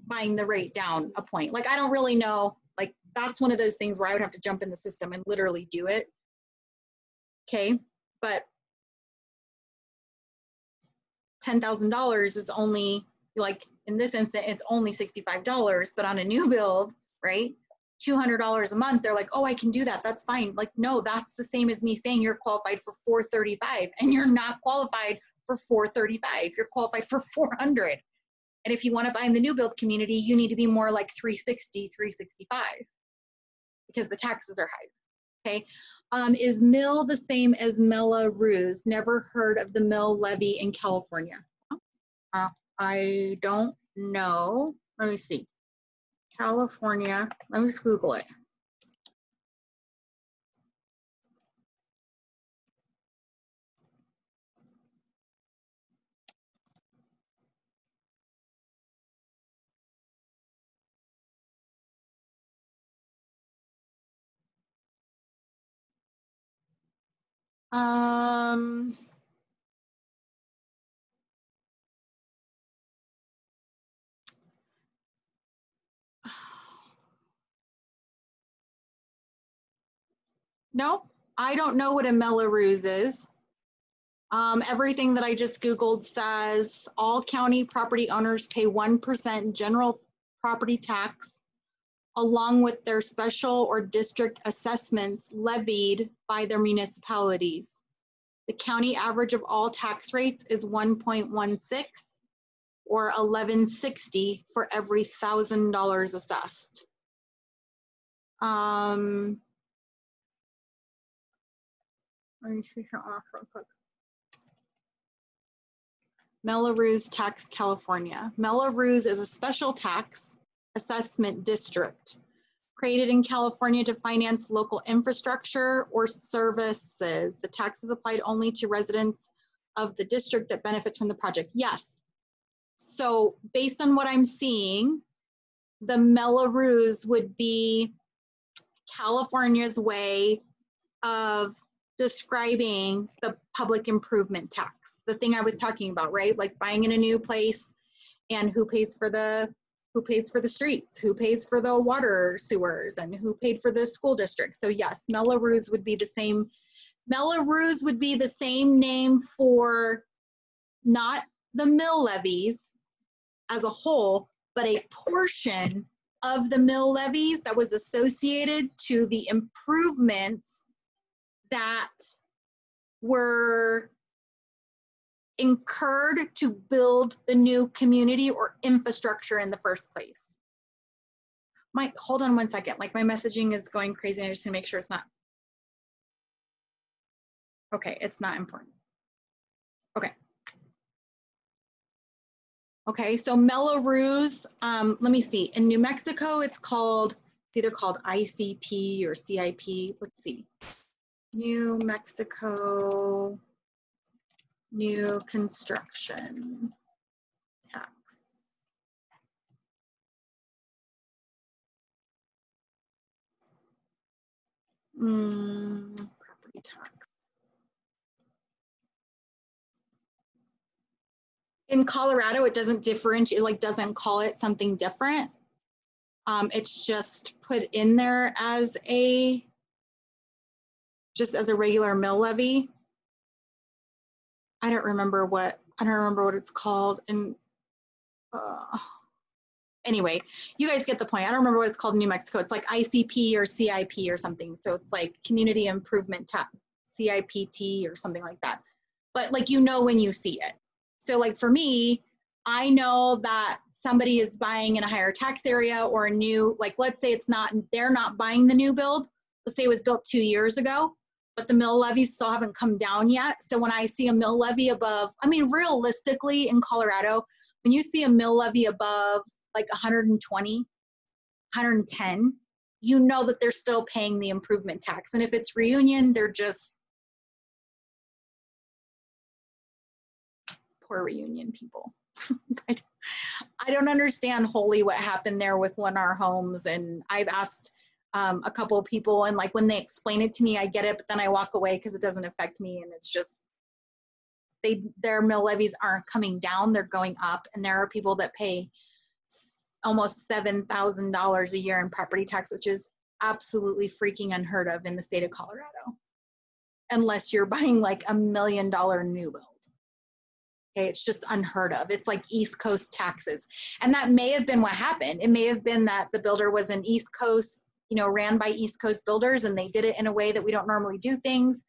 buying the rate down a point. Like, I don't really know. Like, that's one of those things where I would have to jump in the system and literally do it. Okay, but $10,000 is only, like in this instance, it's only $65, but on a new build, right? $200 a month, they're like, oh, I can do that. That's fine. Like, no, that's the same as me saying you're qualified for $435 and you're not qualified for $435. You're qualified for $400. And if you want to buy in the new build community, you need to be more like $360, $365 because the taxes are higher. Okay. Is mill the same as Melrose? Never heard of the mill levy in California. I don't know. Let me see. California. Let me just Google it. No, I don't know what a Melrose is. Everything that I just Googled says all county property owners pay 1% general property tax along with their special or district assessments levied by their municipalities. The county average of all tax rates is 1.16 or $11.60 for every $1,000 assessed. Let me see something off real quick. Melrose Tax, California. Melrose is a special tax assessment district created in California to finance local infrastructure or services. The tax is applied only to residents of the district that benefits from the project. Yes. So based on what I'm seeing, the Melrose would be California's way of describing the public improvement tax, the thing I was talking about, right? Like buying in a new place and who pays for the streets, who pays for the water sewers, and who paid for the school district. So yes, Melrose would be the same. Melrose would be the same name for not the mill levies as a whole, but a portion of the mill levies that was associated to the improvements that were incurred to build the new community or infrastructure in the first place. Mike, hold on one second. Like my messaging is going crazy and I just need to make sure it's not. Okay, it's not important. Okay. Okay, so Melrose, let me see. In New Mexico, it's either called ICP or CIP. Let's see. New Mexico, new construction tax. Property tax. In Colorado, it doesn't differentiate, like doesn't call it something different. It's just put in there as just as a regular mill levy. I don't remember what it's called. And anyway, you guys get the point. I don't remember what it's called in New Mexico. It's like ICP or CIP or something. So it's like Community Improvement Tax, CIPT or something like that. But like, you know, when you see it. So like for me, I know that somebody is buying in a higher tax area or a new, like let's say they're not buying the new build. Let's say it was built 2 years ago, but the mill levies still haven't come down yet. So when I see a mill levy above, I mean, realistically in Colorado, when you see a mill levy above like 120, 110, you know that they're still paying the improvement tax. And if it's Reunion, they're just poor Reunion people. I don't understand wholly what happened there with Lennar Homes. And I've asked a couple of people, and like when they explain it to me, I get it, but then I walk away because it doesn't affect me. And it's just, their mill levies aren't coming down, they're going up. And there are people that pay almost $7,000 a year in property tax, which is absolutely freaking unheard of in the state of Colorado, unless you're buying like $1 million new build. Okay, it's just unheard of. It's like East Coast taxes. And that may have been what happened. It may have been that the builder was an East Coast, ran by East Coast builders, and they did it in a way that we don't normally do things.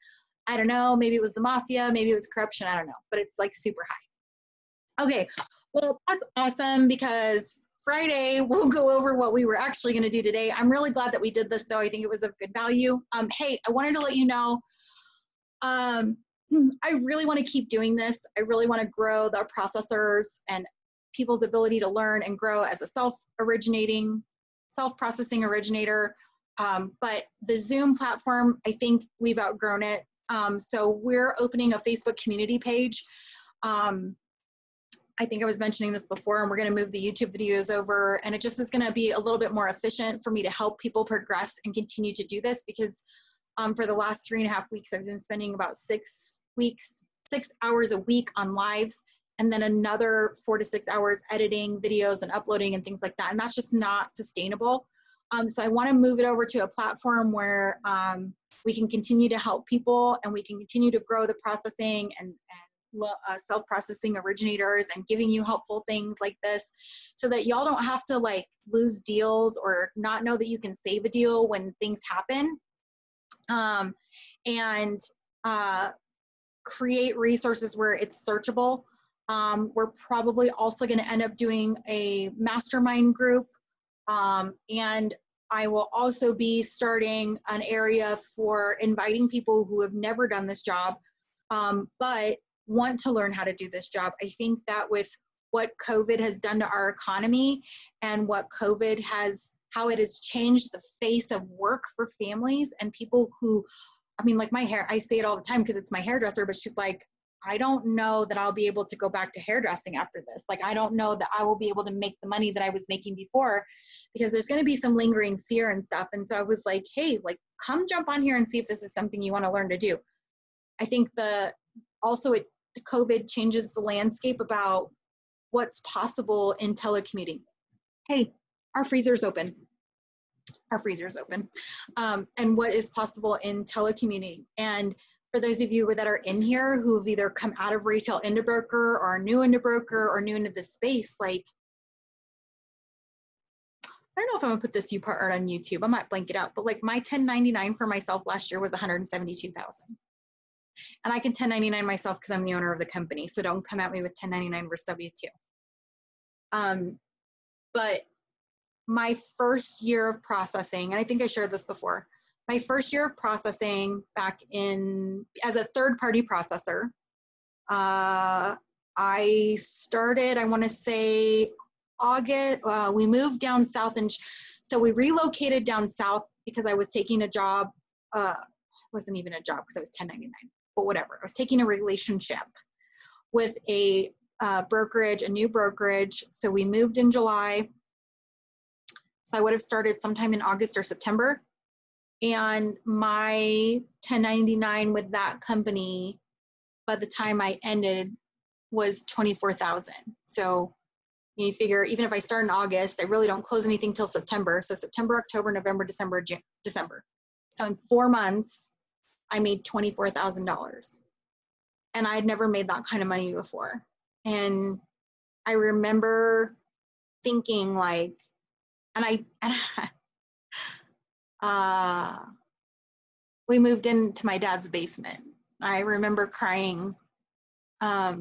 I don't know. Maybe it was the mafia. Maybe it was corruption. I don't know. But it's like super high. Okay, well, that's awesome, because Friday we'll go over what we were actually going to do today. I'm really glad that we did this, though. I think it was of good value. Hey, I wanted to let you know, I really want to keep doing this. I really want to grow the processors and people's ability to learn and grow as a self-processing originator. But the Zoom platform, I think we've outgrown it. So we're opening a Facebook community page. I think I was mentioning this before, and we're going to move the YouTube videos over, and it just is going to be a little bit more efficient for me to help people progress and continue to do this, because for the last 3.5 weeks, I've been spending about 6 hours a week on lives, and then another 4 to 6 hours editing videos and uploading and things like that. And that's just not sustainable. So I want to move it over to a platform where we can continue to help people, and we can continue to grow the processing and self-processing originators, and giving you helpful things like this, so that y'all don't have to like lose deals or not know that you can save a deal when things happen. And create resources where it's searchable. We're probably also going to end up doing a mastermind group, and I will also be starting an area for inviting people who have never done this job, but want to learn how to do this job. I think that with what COVID has done to our economy, and what COVID how it has changed the face of work for families and people who, like my hair, I say it all the time because it's my hairdresser, but she's like, I don't know that I'll be able to go back to hairdressing after this. Like, I don't know that I will be able to make the money that I was making before, because there's going to be some lingering fear and stuff. And so I was like, hey, like, come jump on here and see if this is something you want to learn to do. I think COVID changes the landscape about what's possible in telecommuting. Hey, our freezer's open. Our freezer's open. And what is possible in telecommuting. And for those of you that are in here who've either come out of retail into broker, or are new into broker, or new into this space, like, I don't know if I'm gonna put this part on YouTube. I might blank it out, but like my 1099 for myself last year was $172,000. And I can 1099 myself because I'm the owner of the company. So don't come at me with 1099 versus W-2. But my first year of processing, and I think I shared this before, my first year of processing back as a third-party processor, I started, I want to say August, we moved down south, and so we relocated down south because I was taking a job, wasn't even a job because I was 1099, but whatever. I was taking a relationship with a brokerage, a new brokerage. So we moved in July. So I would have started sometime in August or September. And my 1099 with that company, by the time I ended, was $24,000. So you figure, even if I start in August, I really don't close anything till September. So September, October, November, December, December. So in 4 months, I made $24,000. And I'd never made that kind of money before. And I remember thinking like, we moved into my dad's basement. I remember crying. I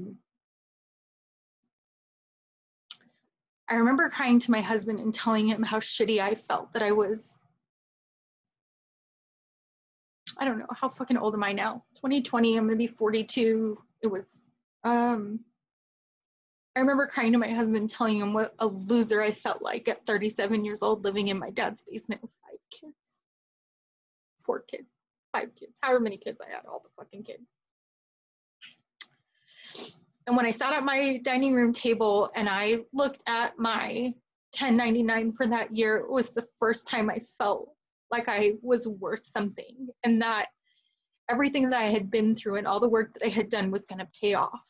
remember crying to my husband and telling him how shitty I felt, that I was, I don't know, how fucking old am I now? 2020, I'm gonna be 42. It was, I remember crying to my husband, telling him what a loser I felt like at 37 years old, living in my dad's basement with 5 kids. 4 kids, 5 kids, however many kids I had, all the fucking kids. And when I sat at my dining room table and I looked at my 1099 for that year, it was the first time I felt like I was worth something. And that everything that I had been through and all the work that I had done was going to pay off.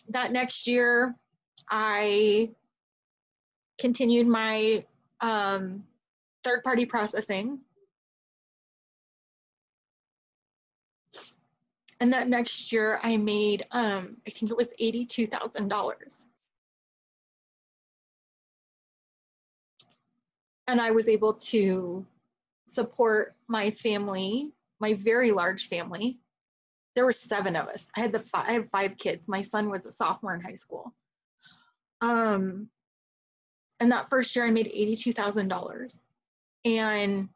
That next year, I continued my third-party processing. And that next year, I made, I think it was $82,000. And I was able to support my family, my very large family. There were 7 of us. I had 5 kids. My son was a sophomore in high school. And that first year I made $82,000. And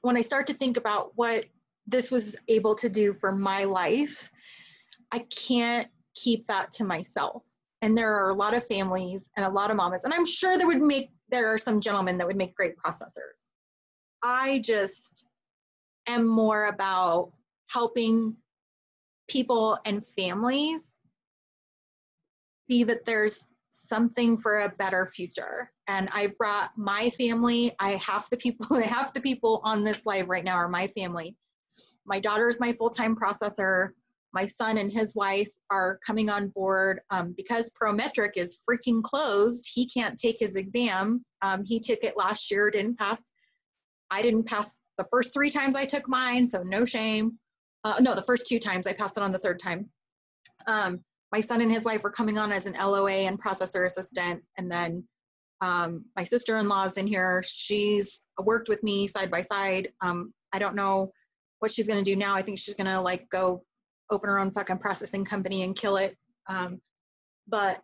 when I start to think about what this was able to do for my life, I can't keep that to myself. And there are a lot of families and a lot of mamas, and I'm sure there are some gentlemen that would make great processors. I just am more about helping people and families see that there's something for a better future. And I've brought my family, half the people on this live right now are my family. My daughter is my full-time processor. My son and his wife are coming on board because Prometric is freaking closed. He can't take his exam. He took it last year, didn't pass. I didn't pass the first 3 times I took mine, so no shame. No, the first 2 times. I passed it on the 3rd time. My son and his wife are coming on as an LOA and processor assistant. And then my sister-in-law is in here. She's worked with me side by side. I don't know what she's going to do now. I think she's going to like go open her own fucking processing company and kill it. But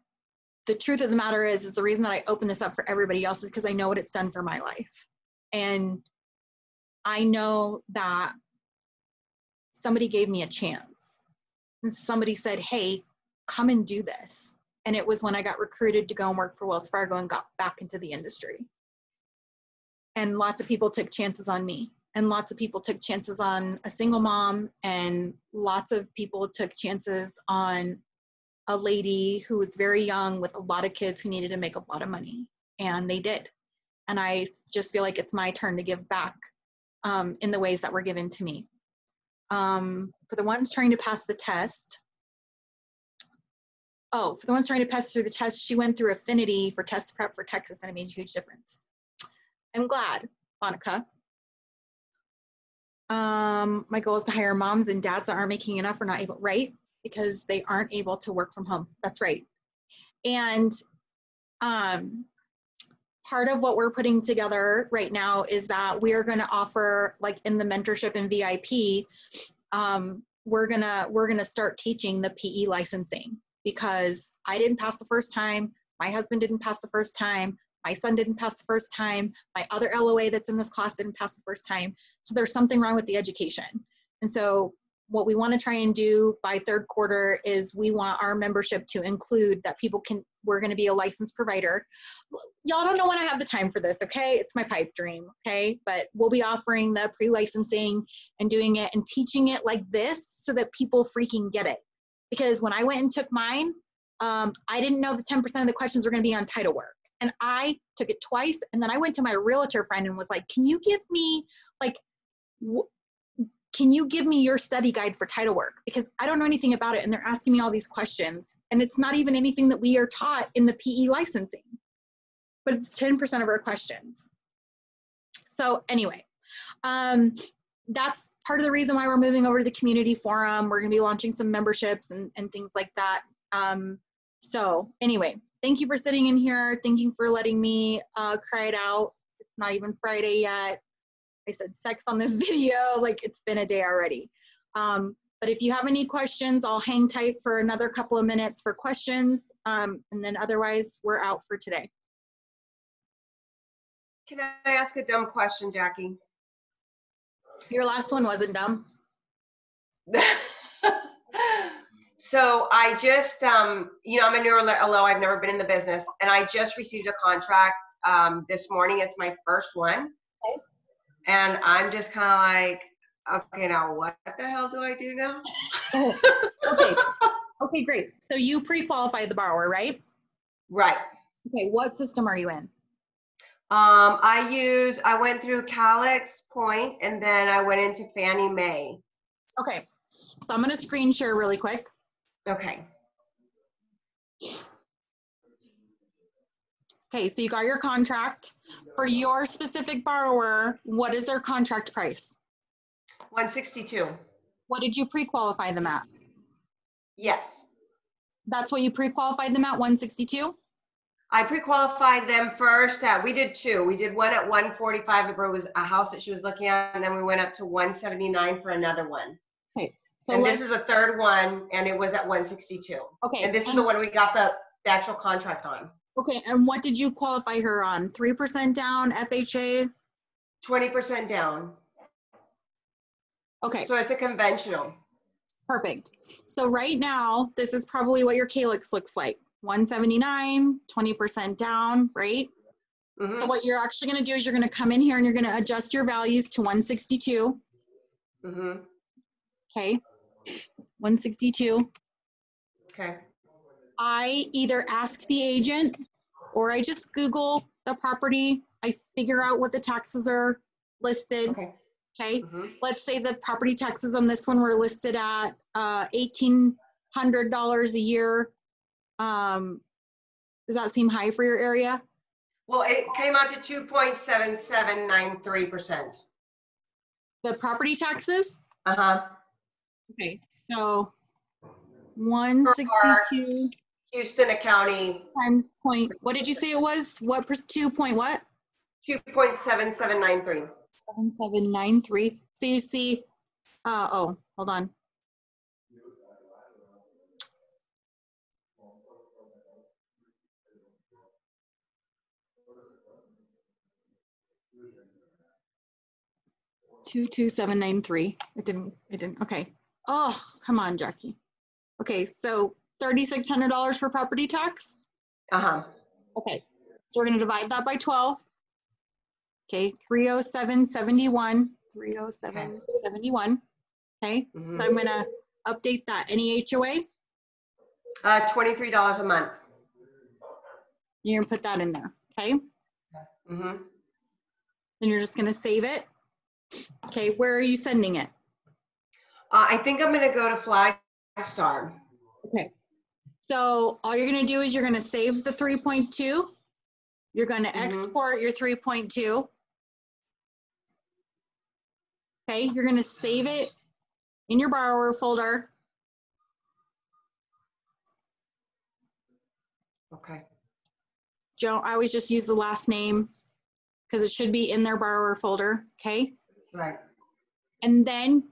the truth of the matter is the reason that I open this up for everybody else is because I know what it's done for my life. And I know that somebody gave me a chance. And somebody said, hey, come and do this. And it was when I got recruited to go and work for Wells Fargo and got back into the industry. And lots of people took chances on me. And lots of people took chances on a single mom. And lots of people took chances on a lady who was very young with a lot of kids who needed to make a lot of money. And they did. And I just feel like it's my turn to give back in the ways that were given to me. For the ones trying to pass the test, for the ones trying to pass through the test, she went through Affinity for test prep for Texas, and it made a huge difference. I'm glad, Monica. My goal is to hire moms and dads that aren't making enough or not able, right? Because they aren't able to work from home. That's right. And part of what we're putting together right now is that we are going to offer, like in the mentorship and VIP, we're gonna start teaching the PE licensing, because I didn't pass the first time, my husband didn't pass the first time, my son didn't pass the first time, my other LOA that's in this class didn't pass the first time. So there's something wrong with the education. And so what we want to try and do by 3rd quarter is we want our membership to include that we're going to be a licensed provider. Y'all don't know when I have the time for this, okay? It's my pipe dream, okay? But we'll be offering the pre-licensing and doing it and teaching it like this so that people freaking get it. Because when I went and took mine, I didn't know that 10% of the questions were going to be on title work. And I took it twice. And then I went to my realtor friend and was like, can you give me your study guide for title work? Because I don't know anything about it. And they're asking me all these questions. And it's not even anything that we are taught in the PE licensing, but it's 10% of our questions. So anyway, that's part of the reason why we're moving over to the community forum. We're going to be launching some memberships and things like that. So anyway, thank you for sitting in here. Thank you for letting me cry it out. It's not even Friday yet. I said sex on this video, like it's been a day already. But if you have any questions, I'll hang tight for another couple of minutes for questions. And then otherwise, we're out for today. Can I ask a dumb question, Jackie? Your last one wasn't dumb. So I just, I'm a new LOA. I've never been in the business, and I just received a contract this morning. It's my first one. Okay. And I'm just kind of like, okay, now what the hell do I do now? Okay. Okay, great. So you pre-qualify the borrower, right? Right. Okay, what system are you in? I went through Calix Point and then I went into Fannie Mae. Okay, so I'm gonna screen share really quick. Okay. Okay, so you got your contract. For your specific borrower, what is their contract price? 162. What did you pre-qualify them at? Yes. That's what you pre-qualified them at, 162? I pre-qualified them first at, we did two. We did one at 145, it was a house that she was looking at, and then we went up to 179 for another one. Okay, so And this is the third one, and it was at 162. Okay. And this is the one we got the actual contract on. Okay, and what did you qualify her on? 3% down, FHA? 20% down. Okay, So it's a conventional. perfect. So right now, this is probably what your Calyx looks like. 179, 20% down, right? Mhm. So what you're actually gonna do is you're gonna come in here and you're gonna adjust your values to 162, Mhm. okay? 162. Okay. I either ask the agent or I just Google the property. I figure out what the taxes are listed, Okay. okay? Mhm. Let's say the property taxes on this one were listed at $1,800 a year. Does that seem high for your area? Well, it came out to 2.7793%. The property taxes? Uh-huh. Okay, so 162 Houston County, times point, what did you say it was? What, 2 point what? 2.7793. 7793. So you see, oh, hold on. $22793. It didn't, okay. Oh, come on, Jackie. Okay, so $3,600 for property tax? Uh-huh. Okay, so we're gonna divide that by 12. Okay, 307.71, 307.71. Okay, Mhm. so I'm gonna update that. Any HOA? $23 a month. You're gonna put that in there, okay? Mhm. Then you're just gonna save it. Okay, where are you sending it? I think I'm gonna go to Flagstar. Okay, so all you're gonna do is you're gonna save the 3.2. You're gonna export your 3.2. Okay, you're gonna save it in your borrower folder. Okay. I always just use the last name because it should be in their borrower folder, okay? Right. And then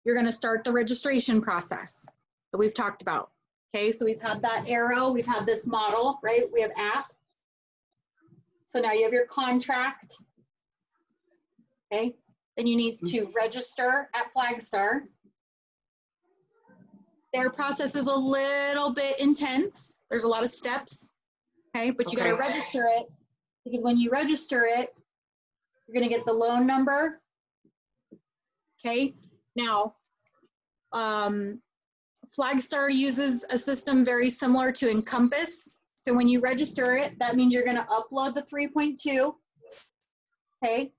you're gonna start the registration process that we've talked about. Okay, so we've had that arrow, we've had this model, right? We have app. So now you have your contract. Okay, then you need to register at Flagstar. Their process is a little bit intense. There's a lot of steps, okay? But you gotta register it because when you register it, you're gonna get the loan number, okay? Now, Flagstar uses a system very similar to Encompass. So when you register it, that means you're gonna upload the 3.2, okay?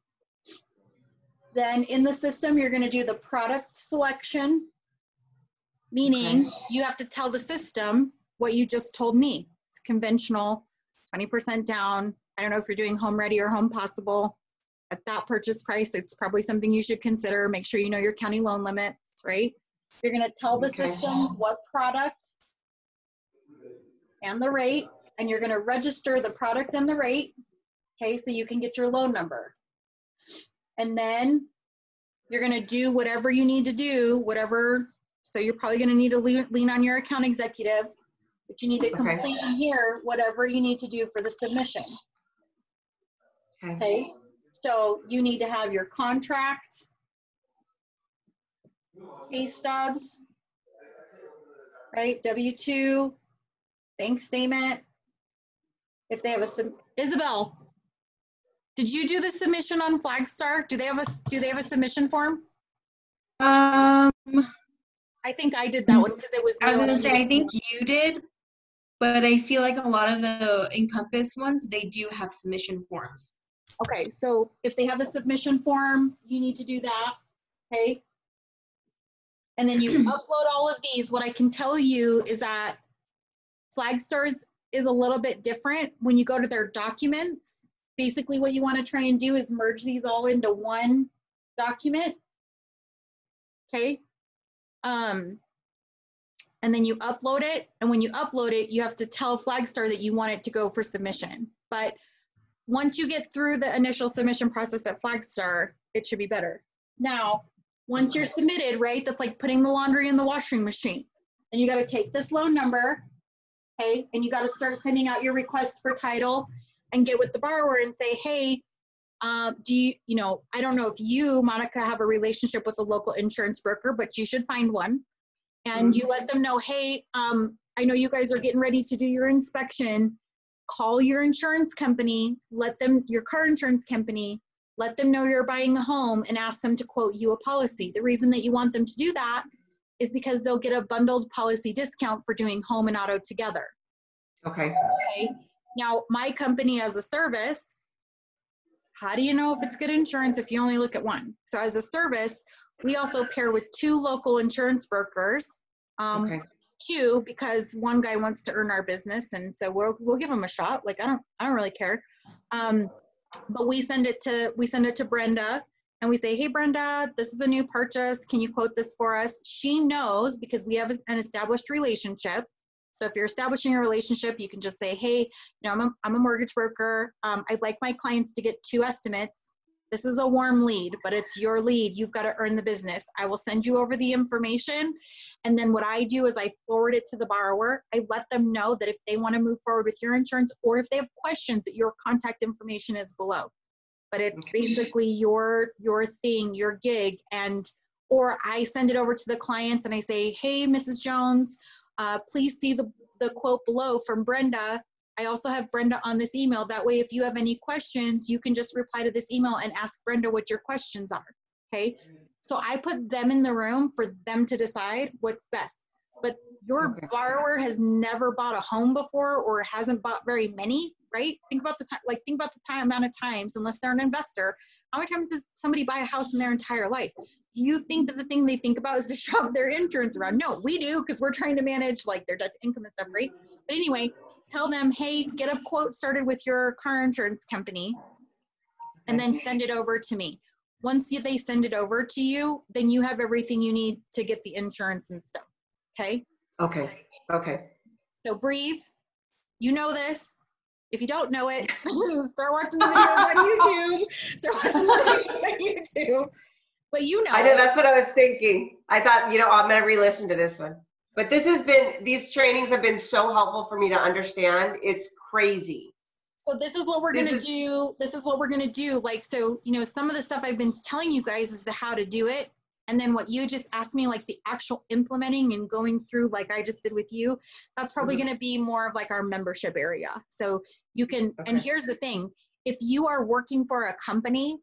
Then in the system, you're gonna do the product selection, meaning you have to tell the system what you just told me. It's conventional, 20% down. I don't know if you're doing home ready or home possible. At that purchase price, it's probably something you should consider. Make sure you know your county loan limits, right? You're gonna tell the system what product and the rate, and you're gonna register the product and the rate, okay, so you can get your loan number. And then you're gonna do whatever you need to do, so you're probably gonna need to lean on your account executive, but you need to complete here whatever you need to do for the submission. Okay, so you need to have your contract, pay stubs, right? W-2, bank statement. If they have Isabel, did you do the submission on Flagstar? Do they have a submission form? I I think I did that one because it was new. was gonna say, I think you did, but I feel like a lot of the Encompass ones, they do have submission forms. Okay, so if they have a submission form, you need to do that, okay? And then you upload all of these. What I can tell you is that Flagstars is a little bit different. When you go to their documents, basically what you want to try and do is merge these all into one document, okay? And then you upload it, and when you upload it, you have to tell Flagstar that you want it to go for submission. But once you get through the initial submission process at Flagstar, it should be better. Now, once you're submitted, right, that's like putting the laundry in the washing machine. And you got to take this loan number, okay, and you got to start sending out your request for title and get with the borrower and say, hey, do you, I don't know if you, Monica, have a relationship with a local insurance broker, but you should find one. And you let them know, hey, I know you guys are getting ready to do your inspection. Call your insurance company, your car insurance company, let them know you're buying a home and ask them to quote you a policy. The reason that you want them to do that is because they'll get a bundled policy discount for doing home and auto together. Okay. Okay. Now, my company as a service, how do you know if it's good insurance if you only look at one? So as a service, we also pair with 2 local insurance brokers. Okay. 2 because one guy wants to earn our business, and so we'll give him a shot. Like I don't really care. But we send it to Brenda, and we say, hey Brenda, this is a new purchase. Can you quote this for us? She knows because we have an established relationship. So if you're establishing a relationship, you can just say, hey, I'm a mortgage broker. I'd like my clients to get 2 estimates. This is a warm lead, but it's your lead. You've got to earn the business. I will send you over the information. And then what I do is I forward it to the borrower. I let them know that if they want to move forward with your insurance or if they have questions, that your contact information is below. But it's basically your thing, your gig. Or I send it over to the clients and I say, hey, Mrs. Jones, please see the quote below from Brenda. I also have Brenda on this email. That way, if you have any questions, you can just reply to this email and ask Brenda what your questions are, okay? So I put them in the room for them to decide what's best. But your borrower has never bought a home before or hasn't bought very many, right? Think about the time, amount of times, unless they're an investor, how many times does somebody buy a house in their entire life? Do you think that the thing they think about is to shop their insurance around? No, we do, because we're trying to manage like their debt to income and stuff, right? But anyway, tell them, hey, get a quote started with your car insurance company and then send it over to me. Once they send it over to you, then you have everything you need to get the insurance and stuff, okay? Okay. Okay. So breathe. You know this. If you don't know it, start watching the videos on YouTube. Start watching the videos on YouTube. But you know I know, it. that's what I was thinking. I thought, I'm going to re-listen to this one. But these trainings have been so helpful for me to understand. It's crazy. So this is what we're going to do. This is what we're going to do. Like, so, some of the stuff I've been telling you guys is the how to do it. And then what you just asked me, like the actual implementing and going through, like I just did with you, that's probably going to be more of like our membership area. So you can, and here's the thing, if you are working for a company,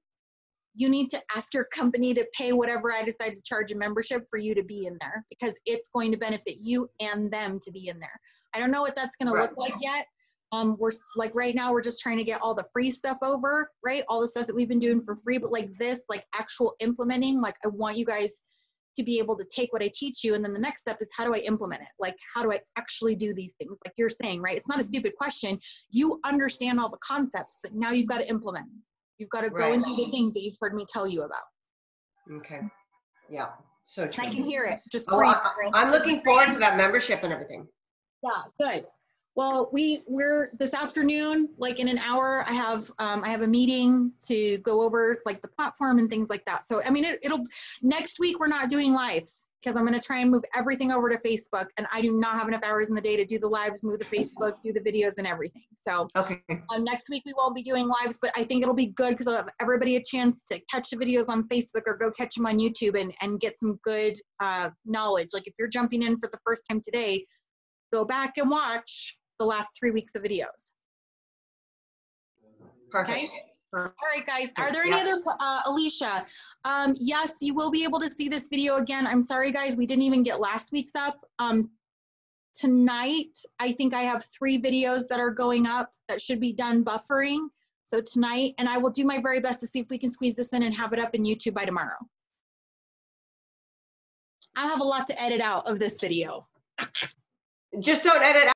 you need to ask your company to pay whatever I decide to charge a membership for you to be in there, because it's going to benefit you and them to be in there. I don't know what that's going to look like yet. We're like right now, we're just trying to get all the free stuff over, right? All the stuff that we've been doing for free, but like this, like actual implementing, like I want you guys to be able to take what I teach you. And then the next step is, how do I implement it? Like, how do I actually do these things? Like you're saying, right? It's not a stupid question. You understand all the concepts, but now you've got to implement. You've got to go and do the things that you've heard me tell you about. Okay. Yeah. So true. I can hear it. Just breathe. I'm just looking forward to that membership and everything. Yeah, good. Well, we're this afternoon, like in an hour, I have a meeting to go over like the platform and things like that. So, I mean, it'll next week, we're not doing lives because I'm going to try and move everything over to Facebook, and I do not have enough hours in the day to do the lives, move the Facebook, do the videos and everything. So next week we won't be doing lives, but I think it'll be good because I'll have everybody a chance to catch the videos on Facebook or go catch them on YouTube and get some good knowledge. Like if you're jumping in for the first time today, go back and watch the last 3 weeks of videos. Perfect. Okay? All right, guys. Are there any other, Alicia? Yes, you will be able to see this video again. I'm sorry, guys. We didn't even get last week's up. Tonight, I think I have 3 videos that are going up that should be done buffering. So tonight, and I will do my very best to see if we can squeeze this in and have it up in YouTube by tomorrow. I have a lot to edit out of this video. Just don't edit